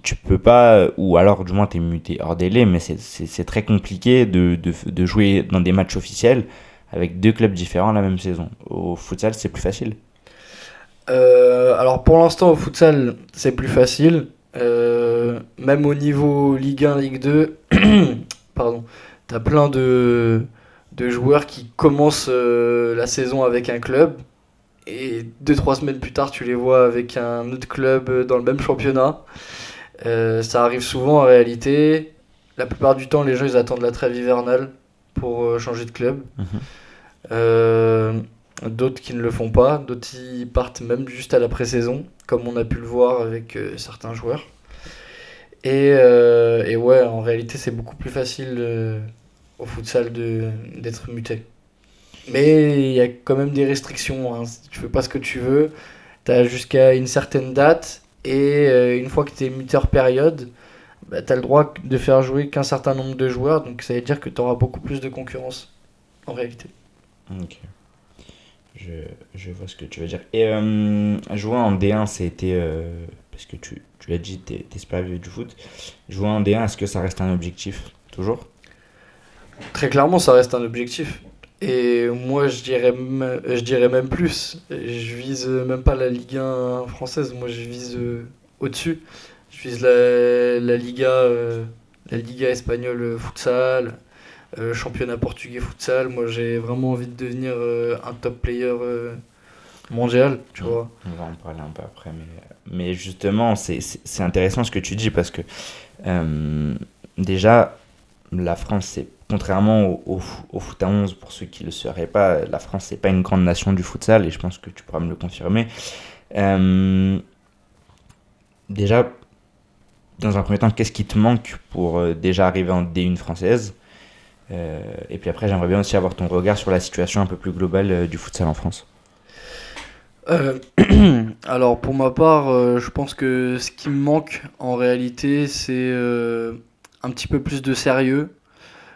tu peux pas, ou alors du moins tu es muté hors délai, mais c'est très compliqué de jouer dans des matchs officiels avec deux clubs différents la même saison. Au futsal, c'est plus facile. Alors pour l'instant au futsal c'est plus facile. Même au niveau Ligue 1, Ligue 2, pardon, t'as plein de joueurs qui commencent la saison avec un club et 2-3 semaines plus tard tu les vois avec un autre club dans le même championnat. Ça arrive souvent en réalité. La plupart du temps les gens ils attendent la trêve hivernale pour changer de club. Mhm. Euh, D'autres qui ne le font pas, d'autres qui partent même juste à la pré-saison, comme on a pu le voir avec certains joueurs. Et ouais, en réalité, c'est beaucoup plus facile au futsal d'être muté. Mais il y a quand même des restrictions, hein. Si tu fais pas ce que tu veux, tu as jusqu'à une certaine date, et une fois que tu es muté hors période, bah, tu as le droit de faire jouer qu'un certain nombre de joueurs, donc ça veut dire que tu auras beaucoup plus de concurrence en réalité. Ok. Je, je vois ce que tu veux dire. Et jouer en D1, c'était. Parce que tu l'as dit, t'es super vieux du foot. Jouer en D1, est-ce que ça reste un objectif toujours? Très clairement, ça reste un objectif. Et moi, je dirais même plus. Je vise même pas la Ligue 1 française. Moi, je vise au-dessus. Je vise la Liga espagnole futsal, championnat portugais futsal. Moi, j'ai vraiment envie de devenir un top player mondial, tu vois. On va en parler un peu après. Mais justement, c'est intéressant ce que tu dis parce que déjà, la France, c'est contrairement au foot à 11, pour ceux qui ne le sauraient pas, la France, c'est pas une grande nation du futsal et je pense que tu pourras me le confirmer. Euh, Déjà, dans un premier temps, qu'est-ce qui te manque pour déjà arriver en D1 française? Et puis après, j'aimerais bien aussi avoir ton regard sur la situation un peu plus globale du futsal en France. Euh, alors pour ma part, je pense que ce qui me manque en réalité, c'est un petit peu plus de sérieux.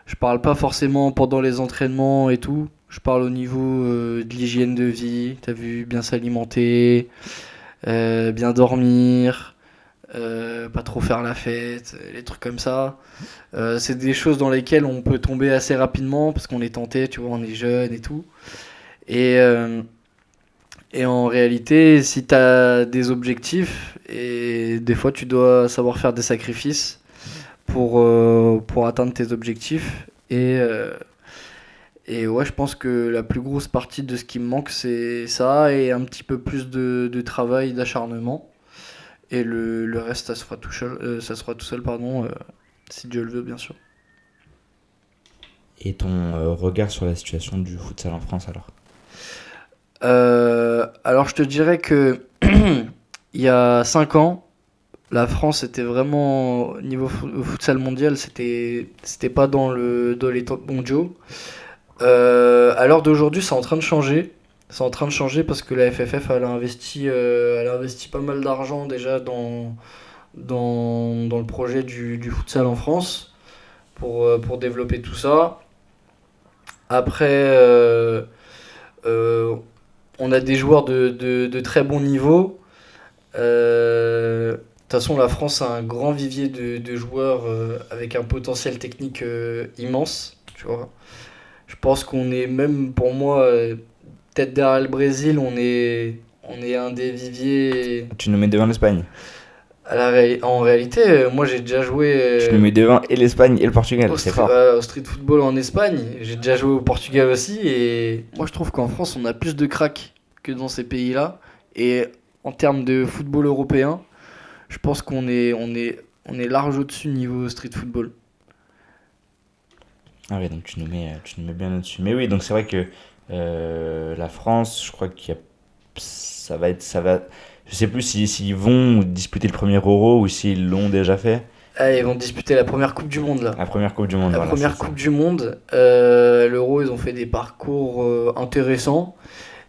Je parle pas forcément pendant les entraînements et tout. Je parle au niveau de l'hygiène de vie. T'as vu, bien s'alimenter, bien dormir, pas trop faire la fête, les trucs comme ça. C'est des choses dans lesquelles on peut tomber assez rapidement parce qu'on est tenté, tu vois, on est jeune et tout. Et, euh, et en réalité, si tu as des objectifs, et des fois tu dois savoir faire des sacrifices pour atteindre tes objectifs. Et ouais, je pense que la plus grosse partie de ce qui me manque, c'est ça, et un petit peu plus de travail, d'acharnement. Et le reste, ça se fera tout seul, pardon, si Dieu le veut, bien sûr. Et ton regard sur la situation du futsal en France alors? Alors je te dirais que il y a 5 ans, la France était vraiment au niveau futsal mondial, c'était pas dans les top mondiaux. À l'heure d'aujourd'hui, c'est en train de changer. C'est en train de changer parce que la FFF elle a investi pas mal d'argent déjà dans le projet du futsal en France pour développer tout ça. Après, euh, on a des joueurs de très bon niveau. De toute façon, la France a un grand vivier de joueurs avec un potentiel technique immense. Tu vois. Je pense qu'on est même, pour moi, peut-être derrière le Brésil, on est un des viviers. Tu nous mets devant l'Espagne. En réalité, moi j'ai déjà joué Tu nous mets devant et l'Espagne et le Portugal, c'est fort. au street football en Espagne. J'ai déjà joué au Portugal aussi. Et moi je trouve qu'en France, on a plus de cracks que dans ces pays-là. Et en termes de football européen, je pense on est large au-dessus niveau street football. Ah oui, donc tu nous mets bien au-dessus. Mais oui, donc c'est vrai que la France, je crois ça va, je sais plus s'ils vont disputer le premier Euro ou s'ils l'ont déjà fait. Ah, ils vont disputer la première Coupe du Monde là. La première Coupe du Monde. La voilà, première c'est ça. Coupe du Monde, l'Euro, ils ont fait des parcours intéressants,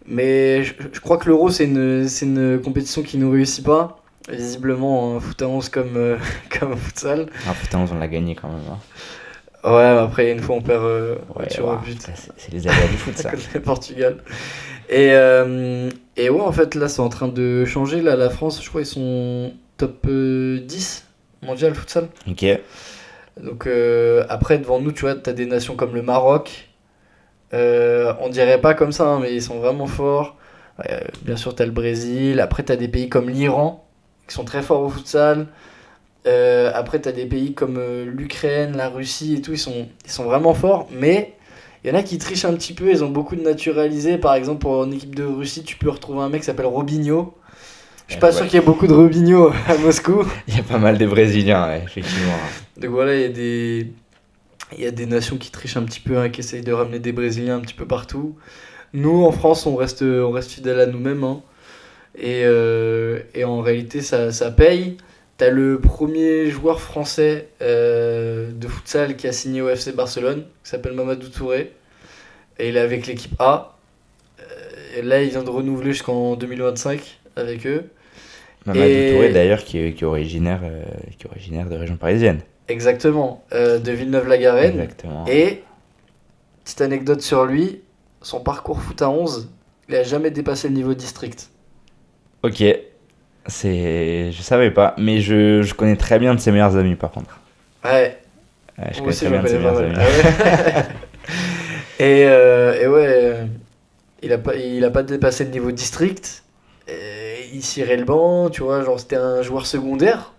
mais je crois que l'Euro, c'est une compétition qui ne réussit pas. Visiblement, foot à 11 comme, comme au futsal. Ah putain, on l'a gagné quand même. Hein. Ouais, mais après, une fois, on perd Ouais, sur un ouah, but c'est les aléas du foot, ça. contre le Portugal. Et ouais, en fait, là, c'est en train de changer. Là, la France, je crois, ils sont top 10 mondial futsal. Ok. Donc après, devant nous, tu vois, t'as des nations comme le Maroc. On dirait pas comme ça, hein, mais ils sont vraiment forts. Bien sûr, t'as le Brésil. Après, t'as des pays comme l'Iran, qui sont très forts au futsal. Après, t'as des pays comme l'Ukraine, la Russie et tout, ils sont vraiment forts. Mais il y en a qui trichent un petit peu, ils ont beaucoup de naturalisés. Par exemple, en équipe de Russie, tu peux retrouver un mec qui s'appelle Robinho. Je suis pas sûr qu'il y ait beaucoup de Robinho à Moscou. Il y a pas mal de Brésiliens, ouais, effectivement. Donc voilà, il y a des nations qui trichent un petit peu, hein, qui essayent de ramener des Brésiliens un petit peu partout. Nous, en France, on reste fidèles à nous-mêmes. Hein. Et en réalité, ça paye. T'as le premier joueur français de futsal qui a signé au FC Barcelone, qui s'appelle Mamadou Touré. Et il est avec l'équipe A. Et là, il vient de renouveler jusqu'en 2025 avec eux. Mamadou Touré, d'ailleurs, qui est originaire de région parisienne. Exactement, de Villeneuve-la-Garenne. Exactement. Et, petite anecdote sur lui, son parcours foot à 11, il a jamais dépassé le niveau district. Ok. Je savais pas, mais je connais très bien de ses meilleurs amis, par contre. Ouais, Ouais, je moi connais aussi très bien de ses pas meilleurs mal. amis. Ah ouais. Et ouais, il a pas dépassé le niveau district. Et il cirait le banc, tu vois, genre c'était un joueur secondaire.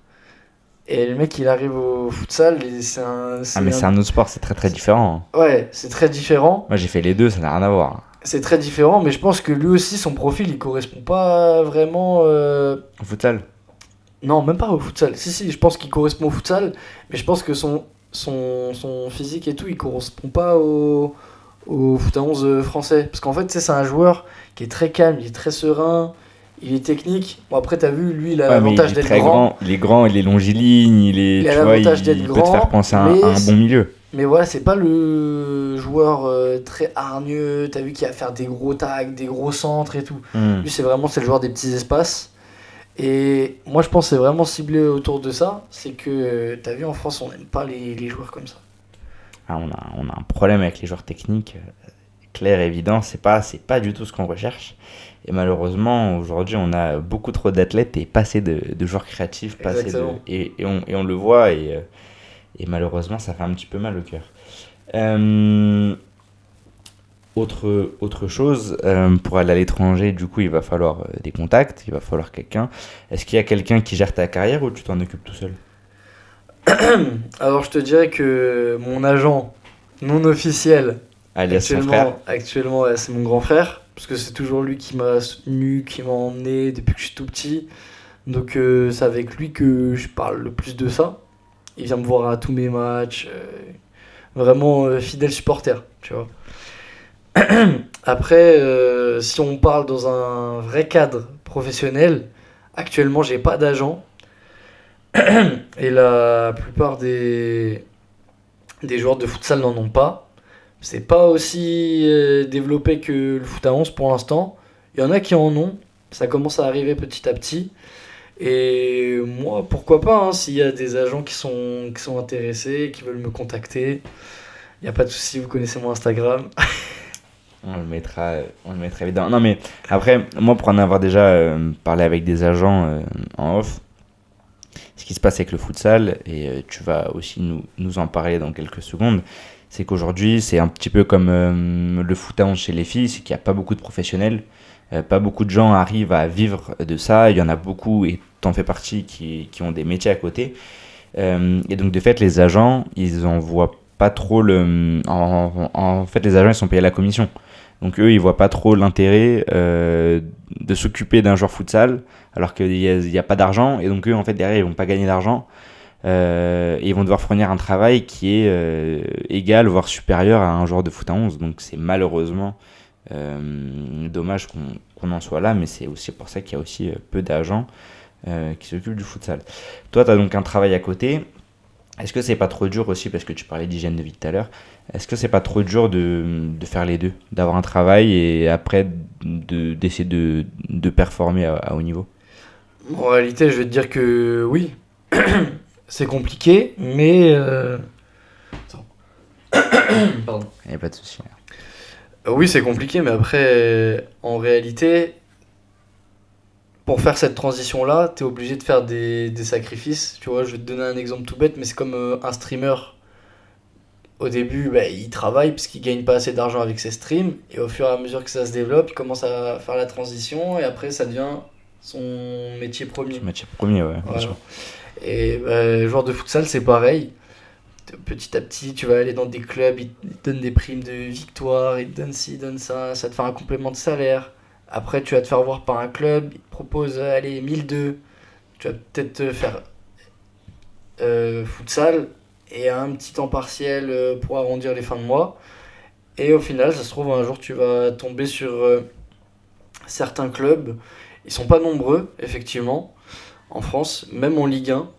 Et le mec, il arrive au futsal, et c'est Ah, mais c'est un autre sport, c'est très très différent. Ouais, c'est très différent. Moi, j'ai fait les deux, ça n'a rien à voir. C'est très différent, mais je pense que lui aussi, son profil, il correspond pas vraiment. Au futsal. Non, même pas au futsal. Si, je pense qu'il correspond au futsal, mais je pense que son physique et tout, il correspond pas au foot à 11 français. Parce qu'en fait, tu sais, c'est un joueur qui est très calme, il est très serein, il est technique. Bon, après, t'as vu, lui, il a Ouais, mais l'avantage il est d'être très grand. il est grand, il est longiligne, Il a tu vois, l'avantage d'être il peut te grand, faire penser à mais un bon milieu. Mais voilà, c'est pas le joueur très hargneux, t'as vu, qui va faire des gros tags, des gros centres et tout. Lui, c'est le joueur des petits espaces. Et moi, je pense que c'est vraiment ciblé autour de ça. C'est que, t'as vu, en France, on n'aime pas les joueurs comme ça. Ah, on a un problème avec les joueurs techniques, clair, évident, c'est pas du tout ce qu'on recherche. Et malheureusement, aujourd'hui, on a beaucoup trop d'athlètes et pas assez de joueurs créatifs, pas assez et on le voit, et malheureusement, ça fait un petit peu mal au cœur. Autre chose, pour aller à l'étranger, du coup, il va falloir des contacts, il va falloir quelqu'un. Est-ce qu'il y a quelqu'un qui gère ta carrière ou tu t'en occupes tout seul ? Alors, je te dirais que mon agent non officiel, Alias son frère. actuellement, ouais, c'est mon grand frère, parce que c'est toujours lui qui m'a soutenu, qui m'a emmené depuis que je suis tout petit. Donc, c'est avec lui que je parle le plus de ça. Il vient me voir à tous mes matchs. Vraiment fidèle supporter, tu vois. Après, si on parle dans un vrai cadre professionnel, actuellement, j'ai pas d'agent. Et la plupart des joueurs de futsal n'en ont pas. C'est pas aussi développé que le foot à 11 pour l'instant. Il y en a qui en ont. Ça commence à arriver petit à petit. Et moi, pourquoi pas, hein, s'il y a des agents qui sont intéressés, qui veulent me contacter. Il n'y a pas de souci, vous connaissez mon Instagram. On le mettra évidemment. Non, mais après, moi, pour en avoir déjà parlé avec des agents en off, ce qui se passe avec le futsal, et tu vas aussi nous en parler dans quelques secondes, c'est qu'aujourd'hui, c'est un petit peu comme le foot à 11 chez les filles, c'est qu'il n'y a pas beaucoup de professionnels, pas beaucoup de gens arrivent à vivre de ça, il y en a beaucoup, et t'en fais partie, qui ont des métiers à côté. Et donc, de fait, les agents, ils en voient pas trop en fait, les agents, ils sont payés à la commission. Donc eux, ils voient pas trop l'intérêt de s'occuper d'un joueur futsal alors qu'il y a pas d'argent, et donc eux, en fait, derrière, ils vont pas gagner d'argent, et ils vont devoir fournir un travail qui est égal, voire supérieur à un joueur de foot à 11. Donc c'est malheureusement dommage qu'on en soit là, mais c'est aussi pour ça qu'il y a aussi peu d'agents qui s'occupent du futsal. Toi, tu as donc un travail à côté. Est-ce que c'est pas trop dur aussi, parce que tu parlais d'hygiène de vie tout à l'heure, est-ce que c'est pas trop dur de faire les deux, d'avoir un travail et après d'essayer de performer à haut niveau? En réalité, je vais te dire que oui, c'est compliqué, mais attends. Pardon. Il n'y a pas de souci. Oui, c'est compliqué, mais après, en réalité, pour faire cette transition-là, t'es obligé de faire des sacrifices. Tu vois, je vais te donner un exemple tout bête, mais c'est comme un streamer. Au début, bah, il travaille parce qu'il gagne pas assez d'argent avec ses streams, et au fur et à mesure que ça se développe, il commence à faire la transition, et après, ça devient son métier premier. Son métier premier, ouais, bien Voilà. sûr. Et bah, joueur de futsal, c'est pareil. Petit à petit, tu vas aller dans des clubs, ils te donnent des primes de victoire, ils te donnent ci, ils te donnent ça te fait un complément de salaire. Après, tu vas te faire voir par un club, ils te proposent, allez, 1002. Tu vas peut-être te faire futsal et un petit temps partiel pour arrondir les fins de mois. Et au final, ça se trouve, un jour, tu vas tomber sur certains clubs. Ils sont pas nombreux, effectivement, en France, même en Ligue 1.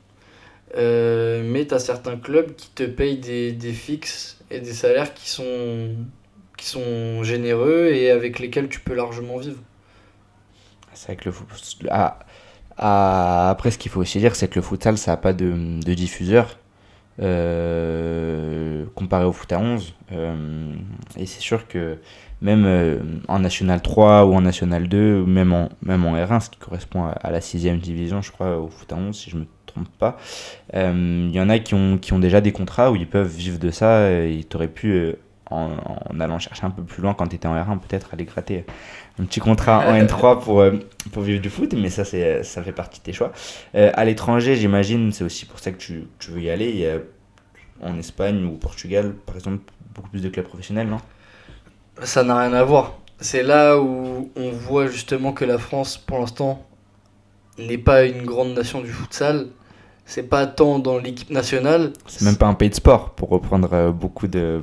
Mais tu as certains clubs qui te payent des fixes et des salaires qui sont généreux et avec lesquels tu peux largement vivre. C'est vrai que le foot. Après, ce qu'il faut aussi dire, c'est que le futsal, ça n'a pas de diffuseur comparé au foot à 11. Et c'est sûr que même en National 3 ou en National 2, ou même en R1, ce qui correspond à la 6e division, je crois, au foot à 11, si je me trompe pas, il y en a qui ont déjà des contrats où ils peuvent vivre de ça. Et tu aurais pu, en allant chercher un peu plus loin quand tu étais en R1, peut-être aller gratter un petit contrat en N3 pour vivre du foot, mais ça fait partie de tes choix. À l'étranger, j'imagine, c'est aussi pour ça que tu veux y aller. Il y a, en Espagne ou au Portugal, par exemple, beaucoup plus de clubs professionnels, non? Ça n'a rien à voir. C'est là où on voit justement que la France, pour l'instant, n'est pas une grande nation du futsal. C'est pas tant dans l'équipe nationale. C'est même pas un pays de sport, pour reprendre beaucoup de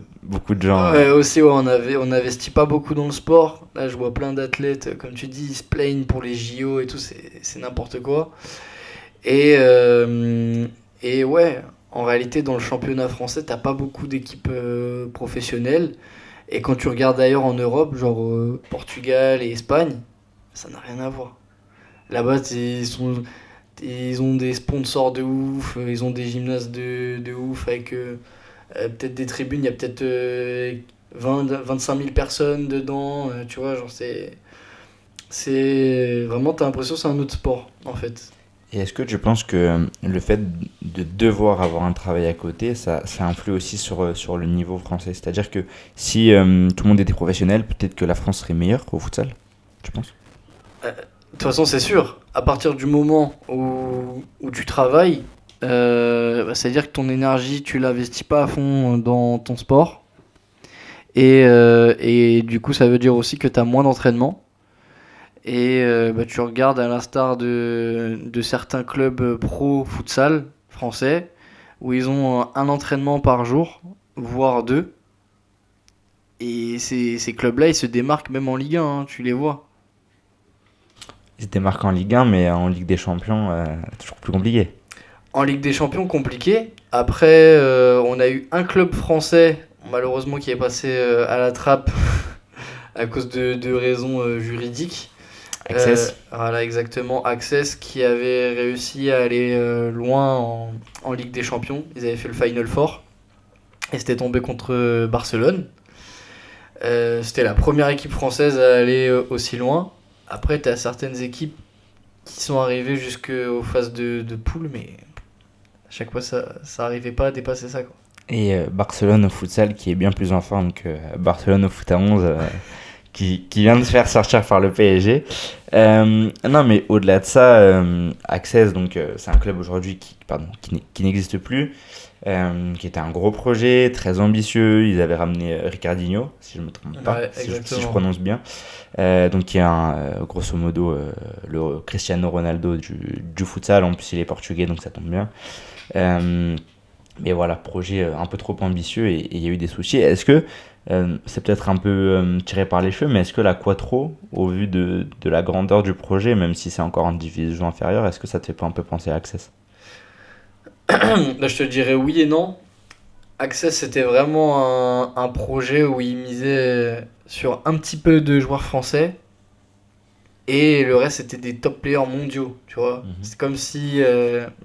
gens. Ouais, aussi, ouais, on n'investit pas beaucoup dans le sport. Là, je vois plein d'athlètes, comme tu dis, ils se plaignent pour les JO et tout, c'est n'importe quoi. Et ouais, en réalité, dans le championnat français, t'as pas beaucoup d'équipes professionnelles. Et quand tu regardes ailleurs en Europe, genre Portugal et Espagne, ça n'a rien à voir. Là-bas, ils ont des sponsors de ouf, ils ont des gymnases de ouf avec peut-être des tribunes, il y a peut-être 25 000 personnes dedans, tu vois, genre c'est vraiment, t'as l'impression que c'est un autre sport en fait. Et est-ce que tu penses que le fait de devoir avoir un travail à côté, ça influe aussi sur le niveau français? C'est-à-dire que si tout le monde était professionnel, peut-être que la France serait meilleure au futsal, tu penses? De toute façon, c'est sûr, à partir du moment où tu travailles, c'est-à-dire que ton énergie, tu l'investis pas à fond dans ton sport. Et du coup, ça veut dire aussi que tu as moins d'entraînement. Et bah, tu regardes à l'instar de certains clubs pro futsal français, où ils ont un entraînement par jour, voire deux. Et ces clubs-là, ils se démarquent même en Ligue 1, hein, tu les vois. Ils étaient marqués en Ligue 1, mais en Ligue des Champions, toujours plus compliqué. En Ligue des Champions, compliqué. Après, on a eu un club français, malheureusement, qui est passé à la trappe à cause de raisons juridiques. Access. Voilà, exactement. Access qui avait réussi à aller loin en Ligue des Champions. Ils avaient fait le Final Four et c'était tombé contre Barcelone. C'était la première équipe française à aller aussi loin. Après, tu as certaines équipes qui sont arrivées jusqu'aux phases de poule, mais à chaque fois, ça n'arrivait pas à dépasser ça, quoi. Et Barcelone au futsal qui est bien plus en forme que Barcelone au foot à 11 qui vient de se faire sortir par le PSG. Non, mais au-delà de ça, Access, donc, c'est un club aujourd'hui qui n'existe plus, qui était un gros projet, très ambitieux. Ils avaient ramené Ricardinho, si je ne me trompe pas, Ouais, si je prononce bien. Donc, qui est grosso modo le Cristiano Ronaldo du futsal. En plus, il est portugais, donc ça tombe bien. Mais voilà, projet un peu trop ambitieux et il y a eu des soucis. Est-ce que, c'est peut-être un peu tiré par les cheveux, mais est-ce que la Quattro, au vu de la grandeur du projet, même si c'est encore en division inférieure, est-ce que ça te fait pas un peu penser à Access? Là, je te dirais oui et non. Access, c'était vraiment un projet où ils misaient sur un petit peu de joueurs français et le reste, c'était des top players mondiaux, tu vois. Mhm. C'est comme si.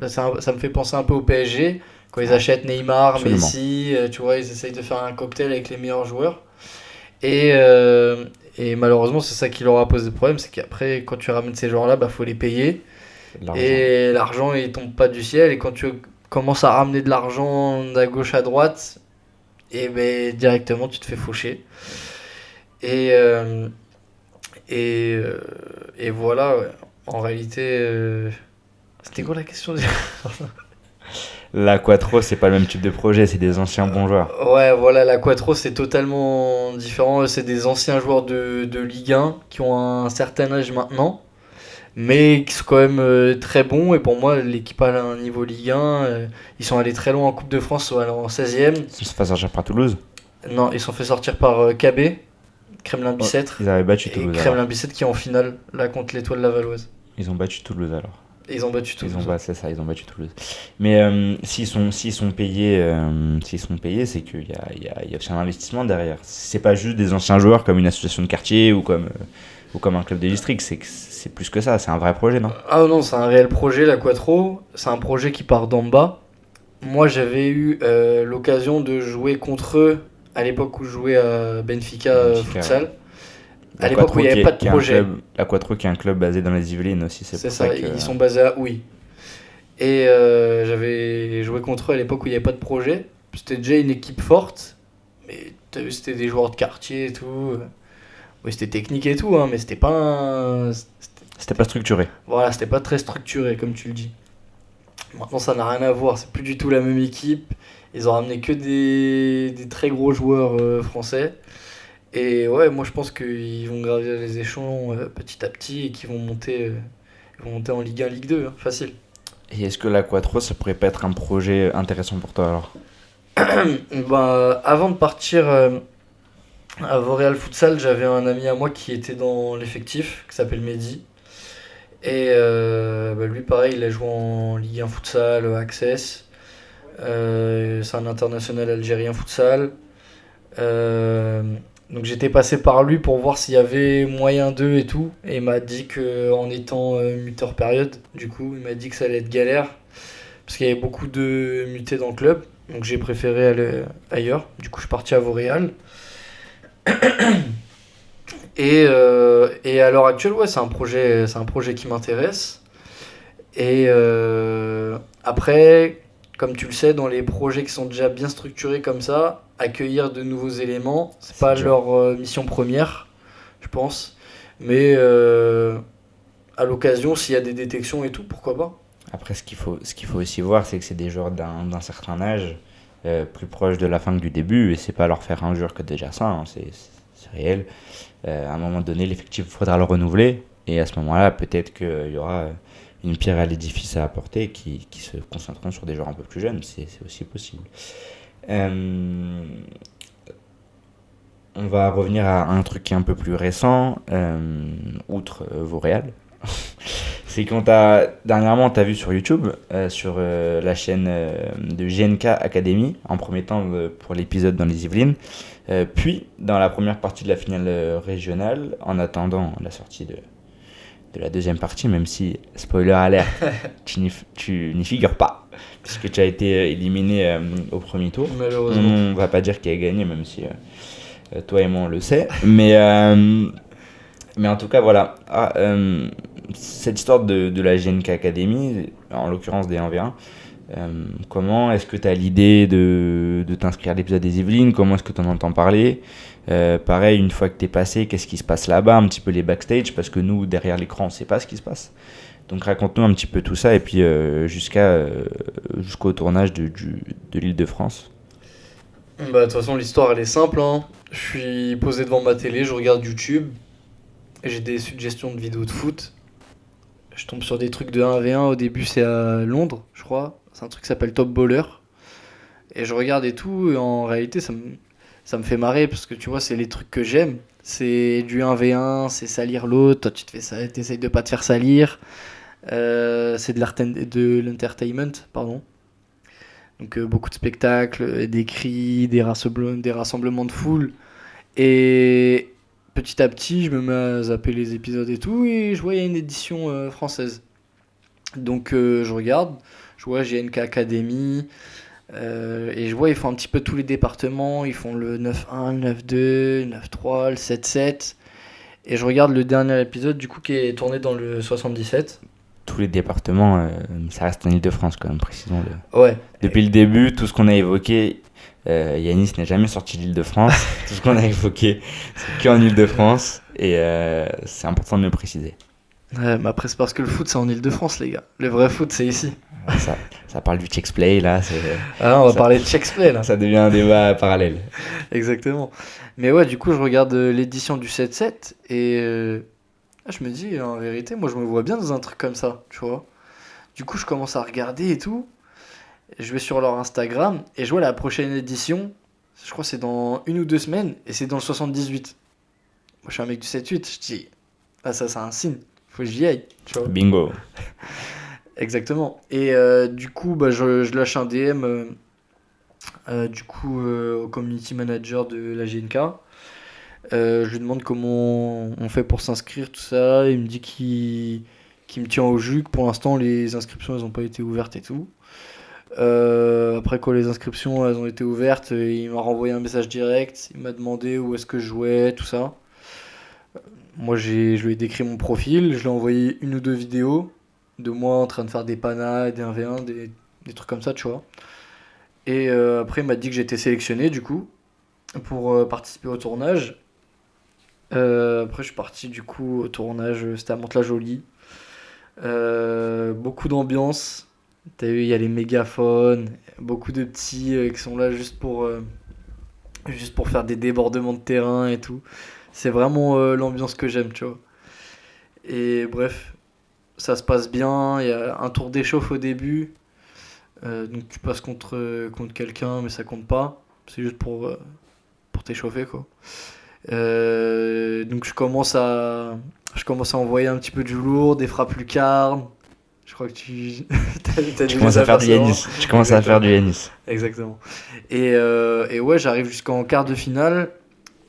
Ça me fait penser un peu au PSG, quand ils Ouais, achètent Neymar, absolument. Messi, tu vois, ils essayent de faire un cocktail avec les meilleurs joueurs. Et, euh, et malheureusement, c'est ça qui leur a posé problème, c'est qu'après, quand tu ramènes ces joueurs-là, bah faut les payer. C'est de l'argent. Et l'argent, il tombe pas du ciel. Et quand tu commences à ramener de l'argent de gauche à droite, et ben directement, tu te fais faucher. Et, euh, et, et voilà, ouais. En réalité, c'était quoi la question déjà? La Quattro, c'est pas le même type de projet, c'est des anciens bons joueurs. Ouais, voilà, la Quattro, c'est totalement différent. C'est des anciens joueurs de Ligue 1 qui ont un certain âge maintenant, mais qui sont quand même très bons. Et pour moi, l'équipe a un niveau Ligue 1. Ils sont allés très loin en Coupe de France, sont allés en 16e. Ils se font sortir par Toulouse. Non, ils sont fait sortir par KB, Kremlin Ouais, Bicêtre. ils avaient battu Et Toulouse Kremlin alors. Bicêtre qui est en finale, là, contre l'Étoile Lavalloise. Ils ont battu Toulouse alors. Et ils ont battu Ils ont Toulouse. c'est ça, ils ont battu Toulouse. Mais s'ils sont payés, c'est qu'il y a aussi un investissement derrière. C'est pas juste des anciens joueurs comme une association de quartier ou comme un club de district. C'est plus que ça. C'est un vrai projet, non? Ah non, c'est un réel projet, la Quattro. C'est un projet qui part d'en bas. Moi, j'avais eu l'occasion de jouer contre eux à l'époque où je jouais à Benfica Benfica, ouais. Futsal. À La l'époque où Quattro il n'y avait pas de qui est un projet. club, la Quattro qui est un club basé dans les Yvelines aussi. C'est C'est pour ça ça, que ils sont basés à Oui. Et j'avais joué contre eux à l'époque où il n'y avait pas de projet. C'était déjà une équipe forte. Mais t'as vu, c'était des joueurs de quartier et tout. Oui, c'était technique et tout, hein, mais c'était pas c'était pas structuré. Voilà, c'était pas très structuré, comme tu le dis. Maintenant, ça n'a rien à voir. C'est plus du tout la même équipe. Ils ont ramené que des très gros joueurs français. Et ouais, moi je pense qu'ils vont gravir les échelons petit à petit et qu'ils vont monter en Ligue 1, Ligue 2, hein, facile. Et est-ce que la Quattro, ça pourrait pas être un projet intéressant pour toi alors? Bah, avant de partir à Vauréal Futsal, j'avais un ami à moi qui était dans l'effectif, qui s'appelle Mehdi. Et bah, lui, pareil, il a joué en Ligue 1 Futsal, Access. C'est un international algérien futsal. Euh, donc j'étais passé par lui pour voir s'il y avait moyen d'eux et tout. Et il m'a dit que en étant muteur période, du coup, il m'a dit que ça allait être galère. Parce qu'il y avait beaucoup de mutés dans le club. Donc j'ai préféré aller ailleurs. Du coup, je suis parti à Vauréal. Et à l'heure actuelle, ouais, c'est un projet qui m'intéresse. Et après, comme tu le sais, dans les projets qui sont déjà bien structurés comme ça, accueillir de nouveaux éléments, c'est C'est pas dur. leur mission première, je pense. Mais à l'occasion, s'il y a des détections et tout, pourquoi pas. Après, ce qu'il faut aussi voir, c'est que c'est des joueurs d'un certain âge, plus proche de la fin que du début, et c'est pas leur faire injure que déjà ça, hein, c'est réel. À un moment donné, l'effectif, il faudra le renouveler, et à ce moment-là, peut-être qu'il y aura une pierre à l'édifice à apporter qui se concentreront sur des joueurs un peu plus jeunes, c'est aussi possible. Euh, on va revenir à un truc qui est un peu plus récent, outre Vauréal. C'est quand dernièrement, tu as vu sur YouTube, sur la chaîne de GNK Academy, en premier temps pour l'épisode dans les Yvelines, puis dans la première partie de la finale régionale, en attendant la sortie de la deuxième partie, même si, spoiler alert, tu n'y figures pas, puisque tu as été éliminé au premier tour. Malheureusement. On va pas dire qui a gagné, même si toi et moi on le sait, mais en tout cas, voilà. Cette histoire de la GNK Academy, en l'occurrence des 1v1, comment est-ce que tu as l'idée de t'inscrire à l'épisode des Yvelines? Comment est-ce que tu en entends parler? Pareil, une fois que tu es passé, qu'est-ce qui se passe là-bas? Un petit peu les backstage, parce que nous, derrière l'écran, on ne sait pas ce qui se passe. Donc raconte-nous un petit peu tout ça, et puis jusqu'au tournage de l'Île-de-France. Bah, de toute façon, l'histoire elle est simple, hein. Je suis posé devant ma télé, je regarde YouTube, et j'ai des suggestions de vidéos de foot. Je tombe sur des trucs de 1v1. Au début, c'est à Londres, je crois. C'est un truc qui s'appelle Top Baller. Et je regarde et tout, et en réalité, ça me fait marrer parce que tu vois, c'est les trucs que j'aime. C'est du 1v1, c'est salir l'autre. Toi, tu te fais ça, t'essayes de pas te faire salir. C'est de l'entertainment, pardon. Donc beaucoup de spectacles, des cris, des rassemblements de foule. Et petit à petit, je me mets à zapper les épisodes et tout, et je vois il y a une édition française. Donc je vois GNK Academy, et je vois ils font un petit peu tous les départements, ils font le 9-1, le 9-2, le 9-3, le 7-7. Et je regarde le dernier épisode du coup qui est tourné dans le 77. Tous les départements, ça reste en Île-de-France quand même, précisons-le. Ouais. Depuis le début, tout ce qu'on a évoqué, Yanis n'est jamais sorti de l'Île-de-France. Tout ce qu'on a évoqué, c'est qu'en Île-de-France. Et c'est important de le préciser. Ouais, mais après c'est parce que le foot c'est en Île-de-France les gars. Le vrai foot c'est ici. Ça parle du Chex-Play là. Ah non, on va parler de Chex-Play là. Ça devient un débat parallèle. Exactement. Mais ouais, du coup je regarde l'édition du 7-7 et je me dis en vérité, moi je me vois bien dans un truc comme ça, tu vois. Du coup je commence à regarder et tout. Je vais sur leur Instagram et je vois la prochaine édition. Je crois que c'est dans 1 ou 2 semaines et c'est dans le 78. Moi je suis un mec du 7-8, je dis ah ça c'est un signe, faut que j'y aille, tu vois. Bingo. Exactement. Et du coup bah, je lâche un DM au community manager de la GNK. Je lui demande comment on fait pour s'inscrire, tout ça. Il me dit qu'il me tient au jus, que pour l'instant les inscriptions elles n'ont pas été ouvertes et tout. Après quand les inscriptions elles ont été ouvertes, il m'a renvoyé un message direct, il m'a demandé où est-ce que je jouais, tout ça. Moi je lui ai décrit mon profil, je lui ai envoyé 1 ou 2 vidéos de moi en train de faire des panas, des 1v1, des trucs comme ça, tu vois. Et après il m'a dit que j'étais sélectionné du coup pour participer au tournage. Après je suis parti du coup au tournage, c'était à Mantes-la-Jolie. Beaucoup d'ambiance. T'as vu, il y a les mégaphones, beaucoup de petits qui sont là juste pour faire des débordements de terrain et tout. C'est vraiment l'ambiance que j'aime, tu vois. Et bref, ça se passe bien. Il y a un tour d'échauffe au début. Donc tu passes contre quelqu'un, mais ça compte pas. C'est juste pour t'échauffer, quoi. Donc je commence à envoyer un petit peu du lourd, des frappes lucarnes. Je crois que Tu commences à faire du Yanis. Tu commences à faire du Yanis. Exactement. Et ouais, j'arrive jusqu'en quart de finale.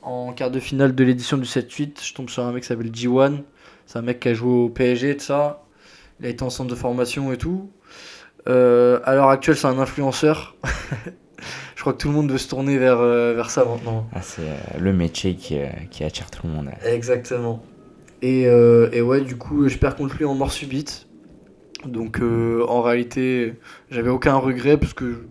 En quart de finale de l'édition du 7-8, je tombe sur un mec qui s'appelle G1. C'est un mec qui a joué au PSG, tout ça. Il a été en centre de formation et tout. À l'heure actuelle, c'est un influenceur. Je crois que tout le monde veut se tourner vers ça maintenant. Ah, c'est le métier qui attire tout le monde. Exactement. Et ouais, du coup, je perds contre lui en mort subite. Donc en réalité, j'avais aucun regret parce que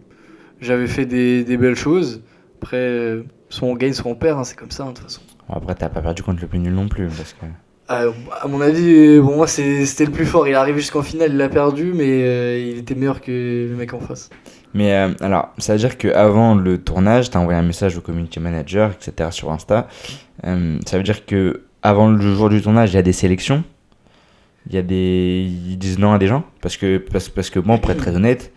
j'avais fait des belles choses. Après, soit on gagne, soit on perd, hein, c'est comme ça, de toute façon. Bon, après, t'as pas perdu contre le plus nul non plus. Parce que... à mon avis, bon, moi, c'était le plus fort. Il est arrivé jusqu'en finale, il a perdu, mais il était meilleur que le mec en face. Mais alors, ça veut dire qu'avant le tournage, t'as envoyé un message au community manager, etc. sur Insta. Ça veut dire que avant le jour du tournage, il y a des sélections. Ils disent non à des gens. Parce que moi, pour être très honnête,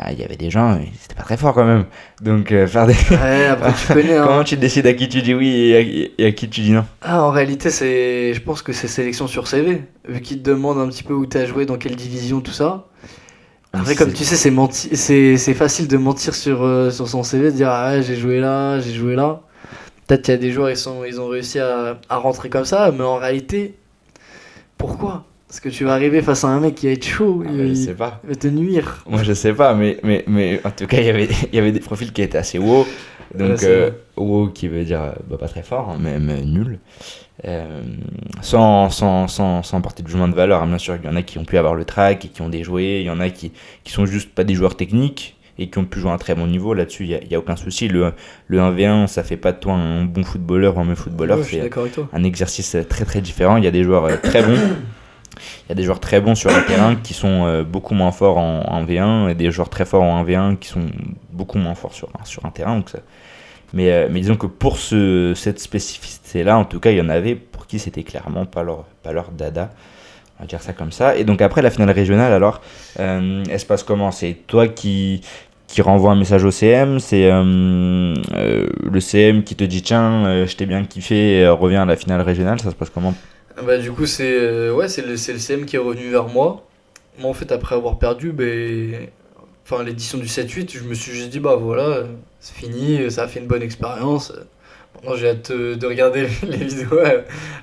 il y avait des gens, c'était pas très fort quand même. Donc faire des... Ouais, après tu connais. Hein. Comment tu décides à qui tu dis oui et à qui tu dis non? Ah, en réalité, je pense que c'est sélection sur CV. Vu qu'ils te demandent un petit peu où t'as joué, dans quelle division, tout ça. Après, comme tu sais, c'est facile de mentir sur son CV, de dire ah ouais, j'ai joué là. Peut-être qu'il y a des joueurs, ils ont réussi à rentrer comme ça, mais en réalité, pourquoi? Parce que tu vas arriver face à un mec qui va être chaud, je sais pas. Il va te nuire. Moi je sais pas, mais en tout cas il y avait des profils qui étaient assez wow. Donc wow qui veut dire pas très fort, hein, même nul. Sans porter de jugement de valeur, hein, bien sûr, il y en a qui ont pu avoir le track et qui ont déjoué, il y en a qui sont juste pas des joueurs techniques et qui ont pu jouer à un très bon niveau. Là-dessus, il y a aucun souci. Le 1v1, ça fait pas de toi un bon footballeur ou un mauvais footballeur. Ouais, c'est un exercice très très différent. Il y a des joueurs très bons. Il y a des joueurs très bons sur le terrain qui sont beaucoup moins forts en 1v1 et des joueurs très forts en 1v1 qui sont beaucoup moins forts sur un terrain. Donc ça... mais disons que pour cette spécificité-là, en tout cas, il y en avait pour qui c'était clairement pas leur dada. On va dire ça comme ça. Et donc après la finale régionale, alors, elle se passe comment? C'est toi qui renvoie un message au CM, c'est le CM qui te dit tiens, je t'ai bien kiffé, reviens à la finale régionale, ça se passe comment? Bah du coup c'est le CM qui est revenu vers moi. Moi en fait après avoir perdu, enfin l'édition du 7-8, je me suis juste dit, bah voilà, c'est fini, ça a fait une bonne expérience. Maintenant, j'ai hâte de regarder les vidéos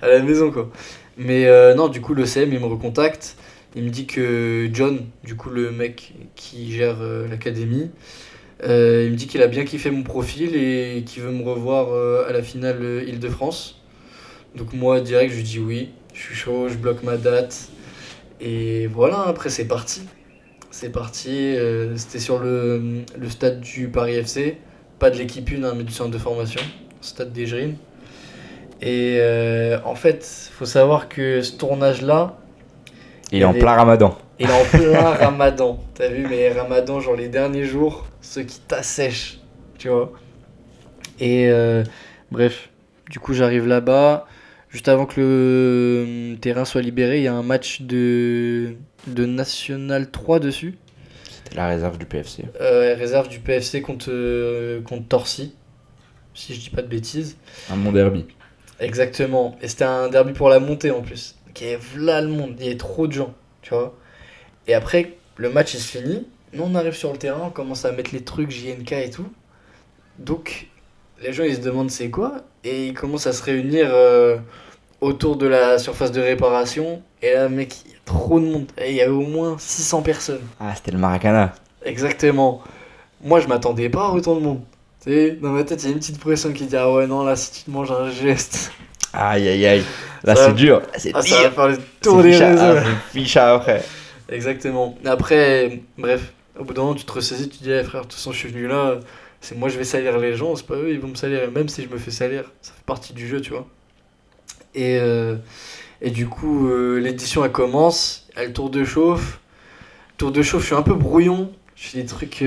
à la maison, quoi. Mais non, du coup, le CM, il me recontacte. Il me dit que John, du coup, le mec qui gère l'académie, il me dit qu'il a bien kiffé mon profil et qu'il veut me revoir à la finale Île-de-France. Donc moi, direct, je lui dis oui, je suis chaud, je bloque ma date. Et voilà, après, c'est parti. C'est parti. C'était sur le stade du Paris FC. Pas de l'équipe 1, hein, mais du centre de formation. Stade des Gérines. Et en fait, faut savoir que ce tournage-là, Il est en plein ramadan. il est en plein ramadan. T'as vu, mais ramadan, genre les derniers jours, ceux qui t'assèchent, tu vois. Et bref, du coup, j'arrive là-bas. Juste avant que le terrain soit libéré, il y a un match de National 3 dessus. C'était la réserve du PFC. Réserve du PFC contre Torcy, si je dis pas de bêtises. Un bon derby. Exactement. Et c'était un derby pour la montée en plus. Donc il y avait v'là le monde, il y avait trop de gens, tu vois. Et après, le match il se finit. Nous on arrive sur le terrain, on commence à mettre les trucs JNK et tout. Donc les gens ils se demandent c'est quoi. Et ils commencent à se réunir autour de la surface de réparation. Et là, mec, il y a trop de monde. Et il y avait au moins 600 personnes. Ah, c'était le Maracana. Exactement. Moi je m'attendais pas à autant de monde. Tu sais, dans ma tête, il y a une petite pression qui dit ah ouais, non, là, si tu te manges un geste. Aïe aïe aïe. Là Ça c'est va- dur. C'est Ah, ça va pire. faire le tour des ficha. réseaux. Ah, c'est ficha après. Exactement. Après, bref, au bout d'un moment, tu te ressaisis, tu te dis, eh, frère, de toute façon, je suis venu là, c'est moi, je vais salir les gens, c'est pas eux, ils vont me salir. Et même si je me fais salir, ça fait partie du jeu, tu vois. Et du coup, l'édition, elle commence, elle tour de chauffe. Tour de chauffe, je suis un peu brouillon, je fais des trucs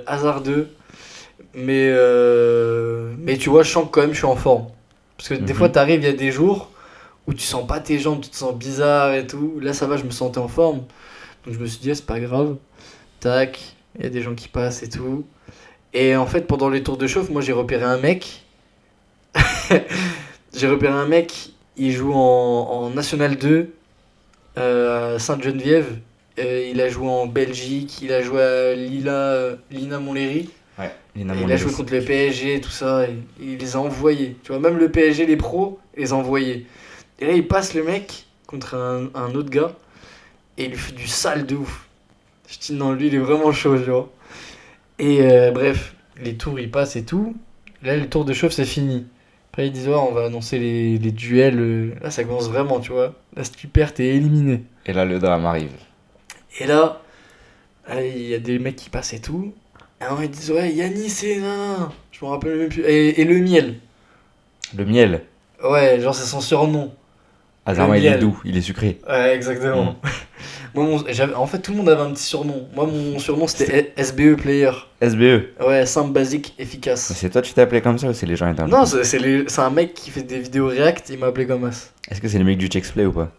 hasardeux. Mais tu vois, je sens que quand même, je suis en forme. Parce que des Mhm. fois, t'arrives, il y a des jours où tu sens pas tes jambes, tu te sens bizarre et tout. Là, ça va, je me sentais en forme. Donc je me suis dit, ah, c'est pas grave. Tac, il y a des gens qui passent et tout. Et en fait, pendant les tours de chauffe, moi j'ai repéré un mec. Il joue en National 2 à Sainte-Geneviève. Il a joué en Belgique, il a joué à Lina Montlhéry. Ouais. Il a joué contre le PSG et tout ça. Et il les a envoyés. Tu vois, même le PSG, les pros, il les a envoyés. Et là, il passe le mec contre un autre gars. Et il lui fait du sale de ouf. Je dis non, lui il est vraiment chaud, tu vois. Et bref, les tours ils passent et tout. Là, le tour de chauffe c'est fini. Après, ils disent ouais, on va annoncer les duels. Là, ça commence vraiment, tu vois. Là, si tu perds, t'es éliminé. Et là le drame arrive. Et là, il y a des mecs qui passent et tout. Et alors, ils disent ouais, Yanis et nan. Je me rappelle même plus. Et le miel. Le miel. Ouais, genre c'est son surnom. Azarma il miel. est doux, il est sucré. Ouais, exactement. Moi, en fait, tout le monde avait un petit surnom. Moi, mon surnom c'était SBE Player. SBE. Ouais, simple, basique, Mais efficace. c'est toi tu t'es appelé comme ça ou c'est les gens étaient Non, c'est un mec qui fait des vidéos React, il m'a appelé comme as. Est-ce que c'est le mec du Chexplay ou pas?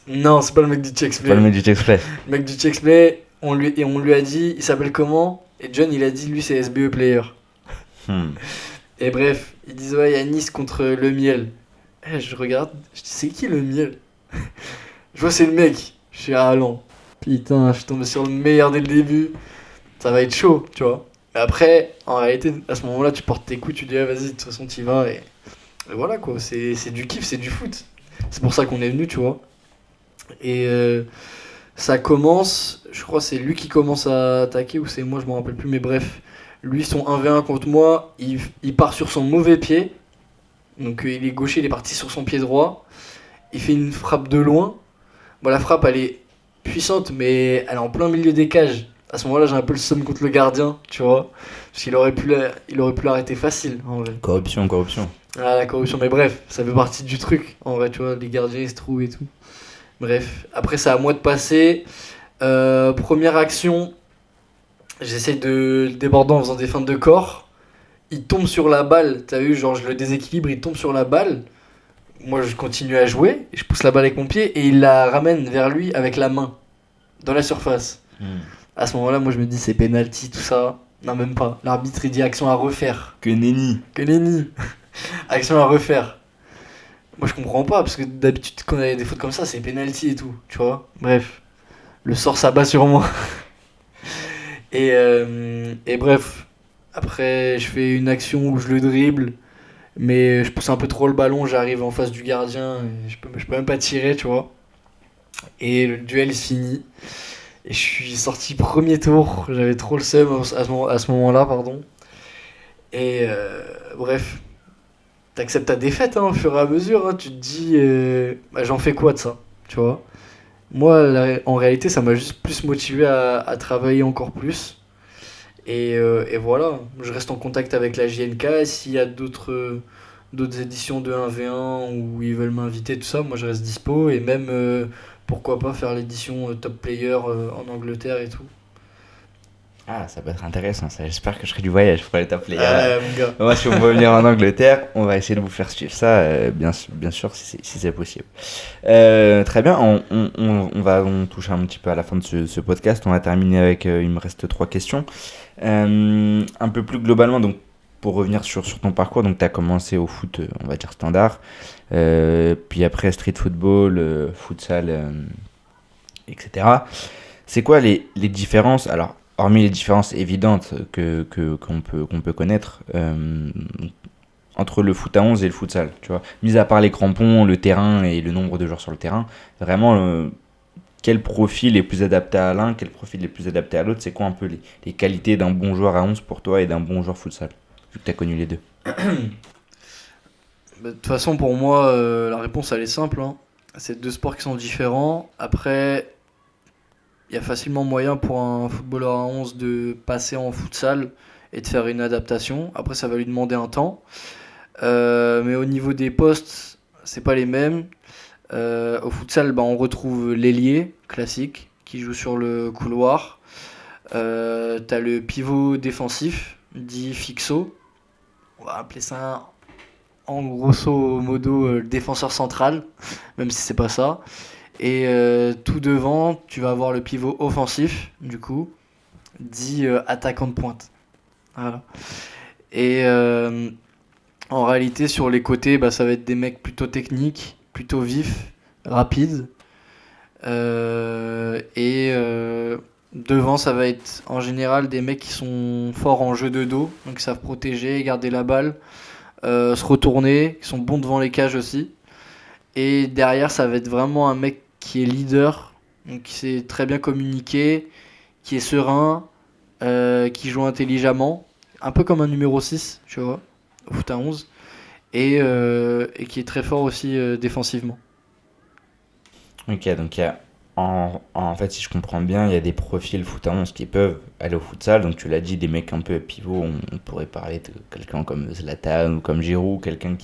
Non, c'est pas le mec du C'est Chexplay. pas le mec du Chexplay. Le mec du Chexplay, on lui a dit, il s'appelle comment? Et John, il a dit, lui, c'est SBE Player. Et bref, ils disent, ouais, il y a Nice contre le miel. Eh, je regarde, je dis, c'est qui le miel? Je vois, c'est le mec. Je suis à Allan. Putain, je suis tombé sur le meilleur dès le début. Ça va être chaud, tu vois. Mais après, en réalité, à ce moment-là, tu portes tes coups, tu dis, ah, vas-y, de toute façon, t'y vas. Et voilà, quoi. C'est du kiff, c'est du foot. C'est pour ça qu'on est venu, tu vois. Et ça commence, je crois que c'est lui qui commence à attaquer ou c'est moi, je m'en rappelle plus, mais bref. Lui, son 1v1 contre moi, il part sur son mauvais pied. Donc il est gaucher, il est parti sur son pied droit. Il fait une frappe de loin. Bon, la frappe, elle est puissante, mais elle est en plein milieu des cages. À ce moment-là, j'ai un peu le seum contre le gardien, tu vois. Parce qu'il aurait pu l'arrêter facile, en vrai. Corruption. Ah, la corruption, mais bref, ça fait partie du truc. En vrai, tu vois, les gardiens, ils se trouvent et tout. Bref, après, c'est à moi de passer. Première action, j'essaie de le déborder en faisant des feintes de corps. Il tombe sur la balle, t'as vu, genre je le déséquilibre, il tombe sur la balle. Moi, je continue à jouer, et je pousse la balle avec mon pied et il la ramène vers lui avec la main, dans la surface. À ce moment-là, moi, je me dis, c'est penalty, tout ça. Non, même pas. L'arbitre, il dit action à refaire. Que nenni. Que nenni. Action à refaire. Moi, je comprends pas, parce que d'habitude, quand il y a des fautes comme ça, c'est penalty et tout, tu vois. Bref, le sort s'abat sur moi. Et bref, après, je fais une action où je le dribble, mais je pousse un peu trop le ballon, j'arrive en face du gardien, et je peux même pas tirer, tu vois. Et le duel il se finit. Et je suis sorti premier tour, j'avais trop le seum à ce moment-là, pardon. Et bref, t'acceptes ta défaite au fur et à mesure, hein, tu te dis, bah, j'en fais quoi de ça, tu vois. Moi, en réalité, ça m'a juste plus motivé à travailler encore plus. Et voilà, je reste en contact avec la JNK. Et s'il y a d'autres éditions de 1v1 où ils veulent m'inviter, tout ça, moi je reste dispo. Et même, pourquoi pas faire l'édition Top Player en Angleterre et tout. Ah, ça peut être intéressant, ça. J'espère que je ferai du voyage pour aller t'appeler. Mon gars. Moi, si on veut venir en Angleterre, on va essayer de vous faire suivre ça, bien sûr, si c'est possible. Très bien, on touche un petit peu à la fin de ce podcast. On va terminer avec, il me reste 3 questions. Un peu plus globalement, donc, pour revenir sur ton parcours, donc tu as commencé au foot, on va dire standard, puis après street football, futsal, etc. C'est quoi les différences? Alors, hormis les différences évidentes qu'on peut connaître entre le foot à 11 et le futsal, tu vois, mis à part les crampons, le terrain et le nombre de joueurs sur le terrain, vraiment, quel profil est plus adapté à l'un, quel profil est plus adapté à l'autre, c'est quoi un peu les qualités d'un bon joueur à 11 pour toi et d'un bon joueur futsal, vu que tu as connu les deux? De toute façon, pour moi, la réponse elle est simple, hein. C'est deux sports qui sont différents. Après, il y a facilement moyen pour un footballeur à 11 de passer en futsal et de faire une adaptation. Après, ça va lui demander un temps. Mais au niveau des postes, c'est pas les mêmes. Au futsal, bah, on retrouve l'ailier classique qui joue sur le couloir. T'as le pivot défensif, dit fixo. On va appeler ça en grosso modo le défenseur central, même si c'est pas ça. Et tout devant, tu vas avoir le pivot offensif, du coup, dit attaquant de pointe. Voilà. Et en réalité, sur les côtés, bah, ça va être des mecs plutôt techniques, plutôt vifs, rapides. Devant, ça va être en général des mecs qui sont forts en jeu de dos, donc ils savent protéger, garder la balle, se retourner, qui sont bons devant les cages aussi. Et derrière, ça va être vraiment un mec qui est leader, donc qui sait très bien communiquer, qui est serein, qui joue intelligemment, un peu comme un numéro 6, tu vois, au foot à 11, et qui est très fort aussi défensivement. Ok, donc il y a, en fait, si je comprends bien, il y a des profils foot à 11 qui peuvent aller au futsal. Donc tu l'as dit, des mecs un peu pivots, on pourrait parler de quelqu'un comme Zlatan ou comme Giroud, quelqu'un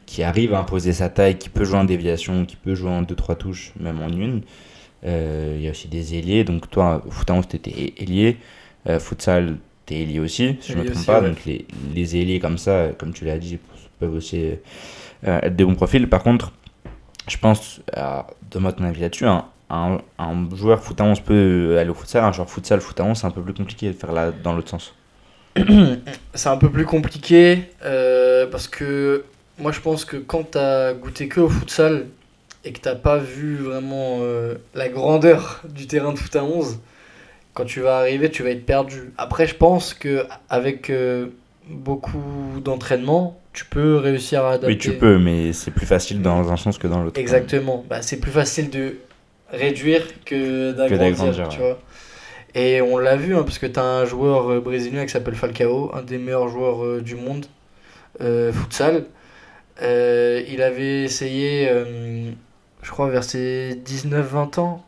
qui arrive à imposer sa taille, qui peut jouer en déviation, qui peut jouer en 2-3 touches, même en une. Il y a aussi des ailiers, donc toi, au foot à 11, t'étais ailier, futsal, t'es ailier aussi, si je me Ailier trompe aussi, pas. ouais. Donc les ailiers comme ça, comme tu l'as dit, peuvent aussi être de bons profils. Par contre, je pense, donne-moi ton avis là-dessus, un joueur foot à 11 peut aller au futsal, un joueur futsal foot à 11, c'est un peu plus compliqué de faire là dans l'autre sens. C'est un peu plus compliqué parce que moi je pense que quand t'as goûté que au futsal et que t'as pas vu vraiment la grandeur du terrain de foot à 11, quand tu vas arriver tu vas être perdu. Après je pense que avec beaucoup d'entraînement tu peux réussir à adapter. Oui, tu peux, mais c'est plus facile dans un sens que dans l'autre. Exactement. Bah, c'est plus facile de réduire que d'agrandir, d'agrandir, tu ouais. vois. Et on l'a vu, hein, parce que tu as un joueur brésilien qui s'appelle Falcao, un des meilleurs joueurs du monde, futsal. Il avait essayé, je crois, vers ses 19-20 ans,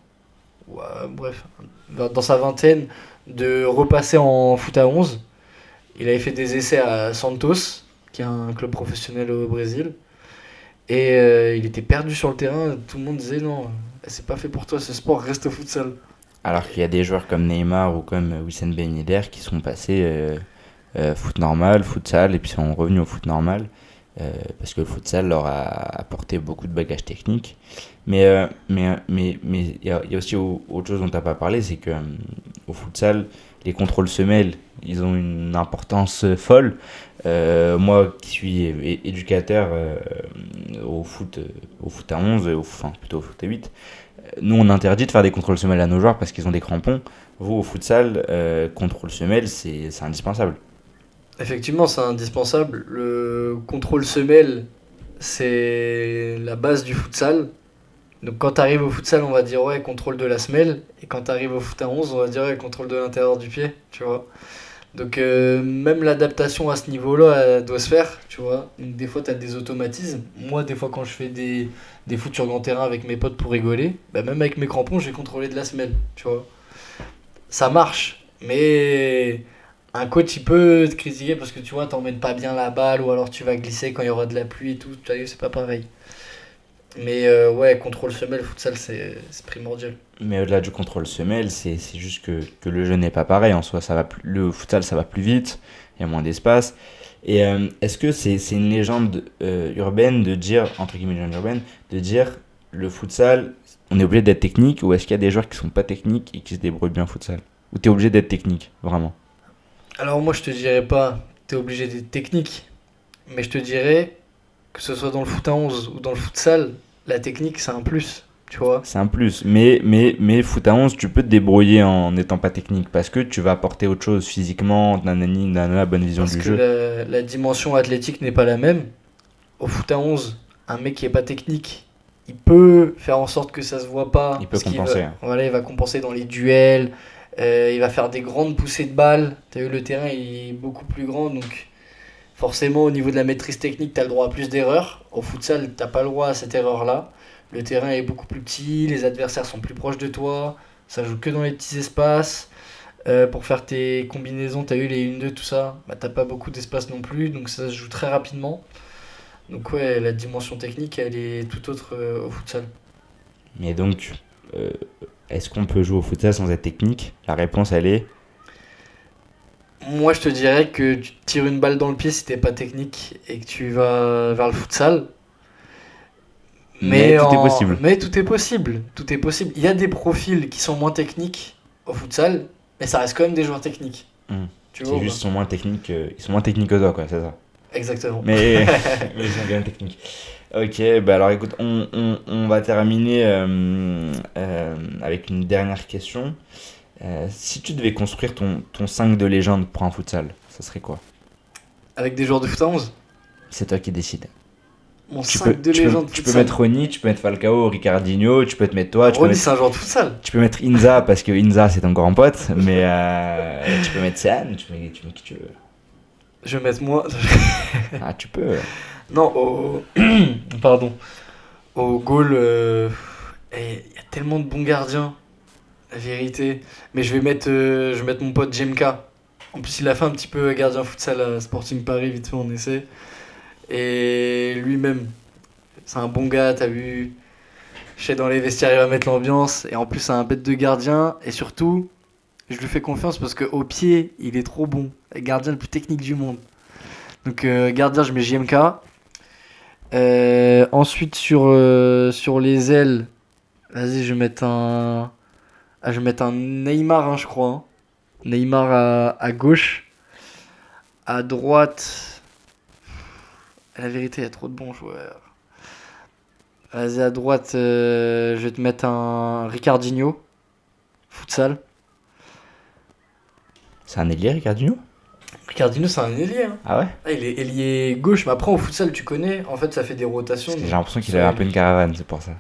ou, bref, dans sa vingtaine, de repasser en foot à 11. Il avait fait des essais à Santos, qui est un club professionnel au Brésil. Et il était perdu sur le terrain, tout le monde disait non, c'est pas fait pour toi ce sport, reste au futsal. Alors qu'il y a des joueurs comme Neymar ou comme Wissam Ben Yedder qui sont passés foot normal, futsal, et puis sont revenus au foot normal, parce que le futsal leur a apporté beaucoup de bagages techniques. Mais il y a aussi autre chose dont tu n'as pas parlé, c'est que au futsal, les contrôles semelles, ils ont une importance folle. Moi qui suis éducateur au foot à 11, enfin plutôt au foot à 8, nous on interdit de faire des contrôles semelles à nos joueurs parce qu'ils ont des crampons. Vous au futsal, contrôle semelle, c'est indispensable. Effectivement, c'est indispensable. Le contrôle semelle, c'est la base du futsal. Donc quand tu arrives au futsal, on va dire ouais, contrôle de la semelle. Et quand tu arrives au foot à 11, on va dire ouais, contrôle de l'intérieur du pied, tu vois. Donc même l'adaptation à ce niveau-là, elle doit se faire, tu vois. Donc, des fois, tu as des automatismes. Moi, des fois, quand je fais des foot sur grand terrain avec mes potes pour rigoler, bah, même avec mes crampons, j'ai contrôlé de la semelle, tu vois. Ça marche, mais un coach, il peut te critiquer parce que tu vois, t'emmènes pas bien la balle ou alors tu vas glisser quand il y aura de la pluie et tout. Tu vois, c'est pas pareil. Mais ouais, contrôle semelle, futsal, c'est primordial. Mais au-delà du contrôle semelle, c'est juste que le jeu n'est pas pareil en soi. Le futsal, ça va plus vite, il y a moins d'espace. Et est-ce que c'est une légende urbaine de dire, entre guillemets, légende urbaine, de dire le futsal, on est obligé d'être technique, ou est-ce qu'il y a des joueurs qui sont pas techniques et qui se débrouillent bien au futsal? Ou t'es obligé d'être technique, vraiment? Alors moi, je te dirais pas, t'es obligé d'être technique, mais je te dirais que ce soit dans le foot à 11 ou dans le futsal, la technique, c'est un plus, tu vois. C'est un plus. Mais foot à 11, tu peux te débrouiller en n'étant pas technique parce que tu vas apporter autre chose physiquement, nanani, nanana, bonne vision Parce du que jeu. la dimension athlétique n'est pas la même. Au foot à 11, un mec qui est pas technique, il peut faire en sorte que ça se voit pas. Il peut parce qu'il compenser. Voilà, il va compenser dans les duels. Il va faire des grandes poussées de balles. T'as vu, le terrain il est beaucoup plus grand, donc forcément au niveau de la maîtrise technique, t'as le droit à plus d'erreurs. Au futsal, t'as pas le droit à cette erreur-là. Le terrain est beaucoup plus petit, les adversaires sont plus proches de toi. Ça joue que dans les petits espaces. Pour faire tes combinaisons, t'as eu les 1-2, tout ça, bah, t'as pas beaucoup d'espace non plus, donc ça se joue très rapidement. Donc ouais, la dimension technique, elle est tout autre au futsal. Mais donc, euh, est-ce qu'on peut jouer au futsal sans être technique? La réponse, elle est Moi, je te dirais que tu tires une balle dans le pied si t'es pas technique et que tu vas vers le futsal. mais tout est possible. Mais tout est possible. Tout est possible. Il y a des profils qui sont moins techniques au futsal, mais ça reste quand même des joueurs techniques. Hmm. Tu vois C'est ou juste pas ils sont moins techniques que toi, quoi, c'est ça. Exactement. Mais ils sont bien techniques. Ok, bah alors écoute, on va terminer avec une dernière question. Si tu devais construire ton 5 de légende pour un futsal, ça serait quoi? Avec des joueurs de foot à 11, C'est toi qui décides. mon Tu 5 peux, de tu peux, légende tu peux futsal. mettre Rony, tu peux mettre Falcao, Ricardinho, tu peux te mettre toi, Ronny, c'est un joueur de futsal. tu peux mettre Inza parce que Inza c'est ton grand pote, mais tu peux mettre Sean, tu mets qui tu veux. Je vais mettre moi. Ah, tu peux. Non, au. Pardon. Au goal, il y a tellement de bons gardiens, la vérité. Mais je vais mettre mon pote Jemka. En plus, il a fait un petit peu gardien futsal à Sporting Paris, vite fait, on essaie. Et lui-même, c'est un bon gars, t'as vu. Je sais, dans les vestiaires, il va mettre l'ambiance. Et en plus, c'est un bête de gardien. Et surtout, je lui fais confiance parce qu'au pied, il est trop bon. Le gardien le plus technique du monde. Donc, gardien, je mets JMK. Ensuite, sur les ailes, vas-y, je vais mettre un. Ah, je vais mettre un Neymar, hein, je crois. Hein. Neymar à gauche. À droite. La vérité, il y a trop de bons joueurs. Vas-y, à droite, je vais te mettre un Ricardinho. Futsal. C'est un ailier, Ricardinho? Ricardinho, c'est un ailier. Hein. Ah ouais? Ah, il est ailier gauche, mais après, au futsal, tu connais. En fait, ça fait des rotations. Parce que j'ai l'impression qu'il avait un peu une caravane, c'est pour ça.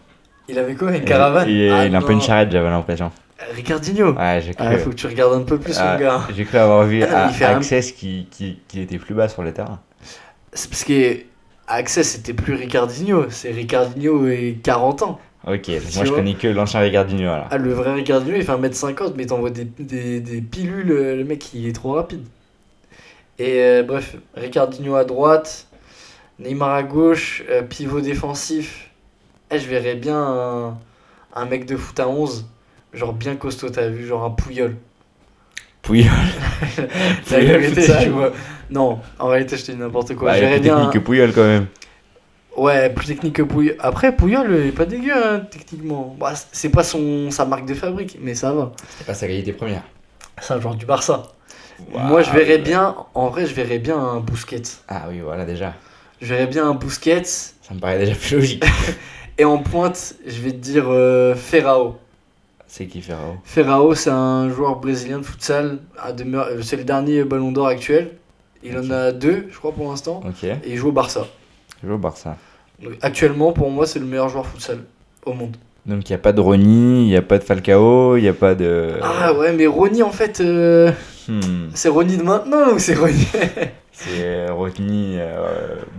Il avait quoi, une caravane? Il a un peu une non. charrette, j'avais l'impression. Ricardinho. Ouais, j'ai cru. Ah, faut que tu regardes un peu plus, mon gars. J'ai cru avoir vu Ah, non, il fait un- Access qui était plus bas sur le terrain. C'est parce que Access, c'était plus Ricardinho. C'est Ricardinho et 40 ans. Ok, donc moi je vois. connais que l'ancien Ricardinho alors. Ah, le vrai Ricardinho, il fait 1m50, mais il t'envoie des pilules. Le mec, il est trop rapide. Et bref, Ricardinho à droite, Neymar à gauche, pivot défensif. Je verrais bien un mec de foot à 11, genre bien costaud, t'as vu, genre un Pouyol. Puyol. La Puyol, vérité, futsal. tu vois. Non, en réalité, je te dis n'importe quoi. Bah, Je il est verrais plus bien. technique que Puyol quand même. Ouais, plus technique que Pouyol. Après, Pouyol, il est pas dégueu, hein, techniquement. Bah, c'est pas sa marque de fabrique, mais ça va. C'est pas sa qualité première. C'est un joueur du Barça. Waouh. Moi, je verrais bien un Busquets. Ah oui, voilà, déjà. Je verrais bien un Busquets. Ça me paraît déjà plus logique. Et en pointe, je vais te dire Ferrao. C'est qui Ferrao? Ferrao, c'est un joueur brésilien de futsal. C'est le dernier ballon d'or actuel. Il en a 2, je crois, pour l'instant. Ok. Et il joue au Barça. Je joue au Barça. Donc, actuellement, pour moi, c'est le meilleur joueur futsal au monde. Donc il n'y a pas de Rony, il n'y a pas de Falcao, il n'y a pas de... Ah ouais, mais Rony, en fait, c'est Rony de maintenant ou c'est Rony C'est Rony,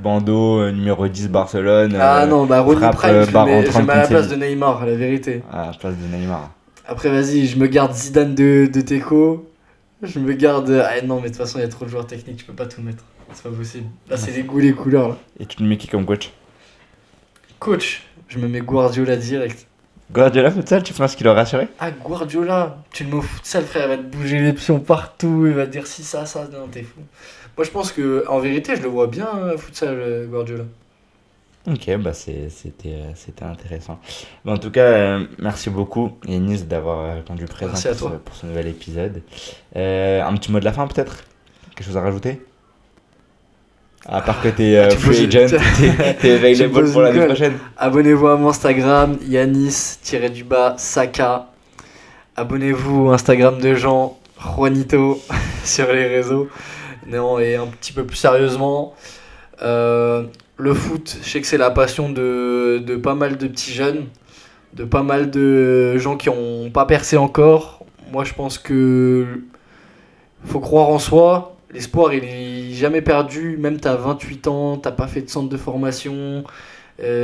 bandeau, numéro 10 Barcelone. Ah non, bah Rony frappe, Prime, je baron le mets à la 30 place de Neymar, la vérité. À la place de Neymar. Après, vas-y, je me garde Zidane de Teco. Je me garde... Ah non, mais de toute façon, il y a trop de joueurs techniques, je peux pas tout mettre. C'est pas possible. Là, c'est les goûts, les couleurs, là. Et tu te mets qui comme coach? Coach, je me mets Guardiola direct. Guardiola futsal, tu penses qu'il aura rassuré? Ah, Guardiola, tu le mets au futsal, frère, il va te bouger les pions partout, il va te dire si ça, non, t'es fou. Moi, je pense que en vérité, je le vois bien, futsal, Guardiola. Ok, bah c'était intéressant. Bah, en tout cas, merci beaucoup, Yanis, d'avoir répondu présent Merci à toi. pour ce nouvel épisode. Un petit mot de la fin, peut-être? Quelque chose à rajouter? À part que t'es tu free poses- agent, t'es available poses pour une l'année colle. prochaine. Abonnez-vous à mon Instagram, Yanis-Saka. Abonnez-vous au Instagram de Jean, Juanito, sur les réseaux. Non, et un petit peu plus sérieusement, le foot, je sais que c'est la passion de pas mal de petits jeunes, de pas mal de gens qui n'ont pas percé encore. Moi, je pense que faut croire en soi. L'espoir, il est jamais perdu. Même t'as 28 ans, t'as pas fait de centre de formation,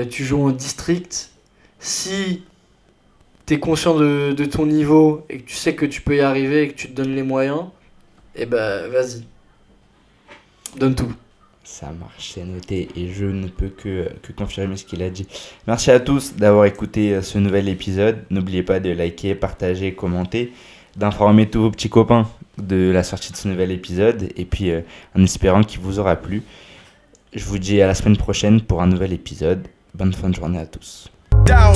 tu joues en district. Si t'es conscient de ton niveau et que tu sais que tu peux y arriver et que tu te donnes les moyens, et ben vas-y. Donne tout. Ça marche, c'est noté et je ne peux que confirmer ce qu'il a dit. Merci à tous d'avoir écouté ce nouvel épisode. N'oubliez pas de liker, partager, commenter, d'informer tous vos petits copains de la sortie de ce nouvel épisode et puis en espérant qu'il vous aura plu. Je vous dis à la semaine prochaine pour un nouvel épisode. Bonne fin de journée à tous. Down.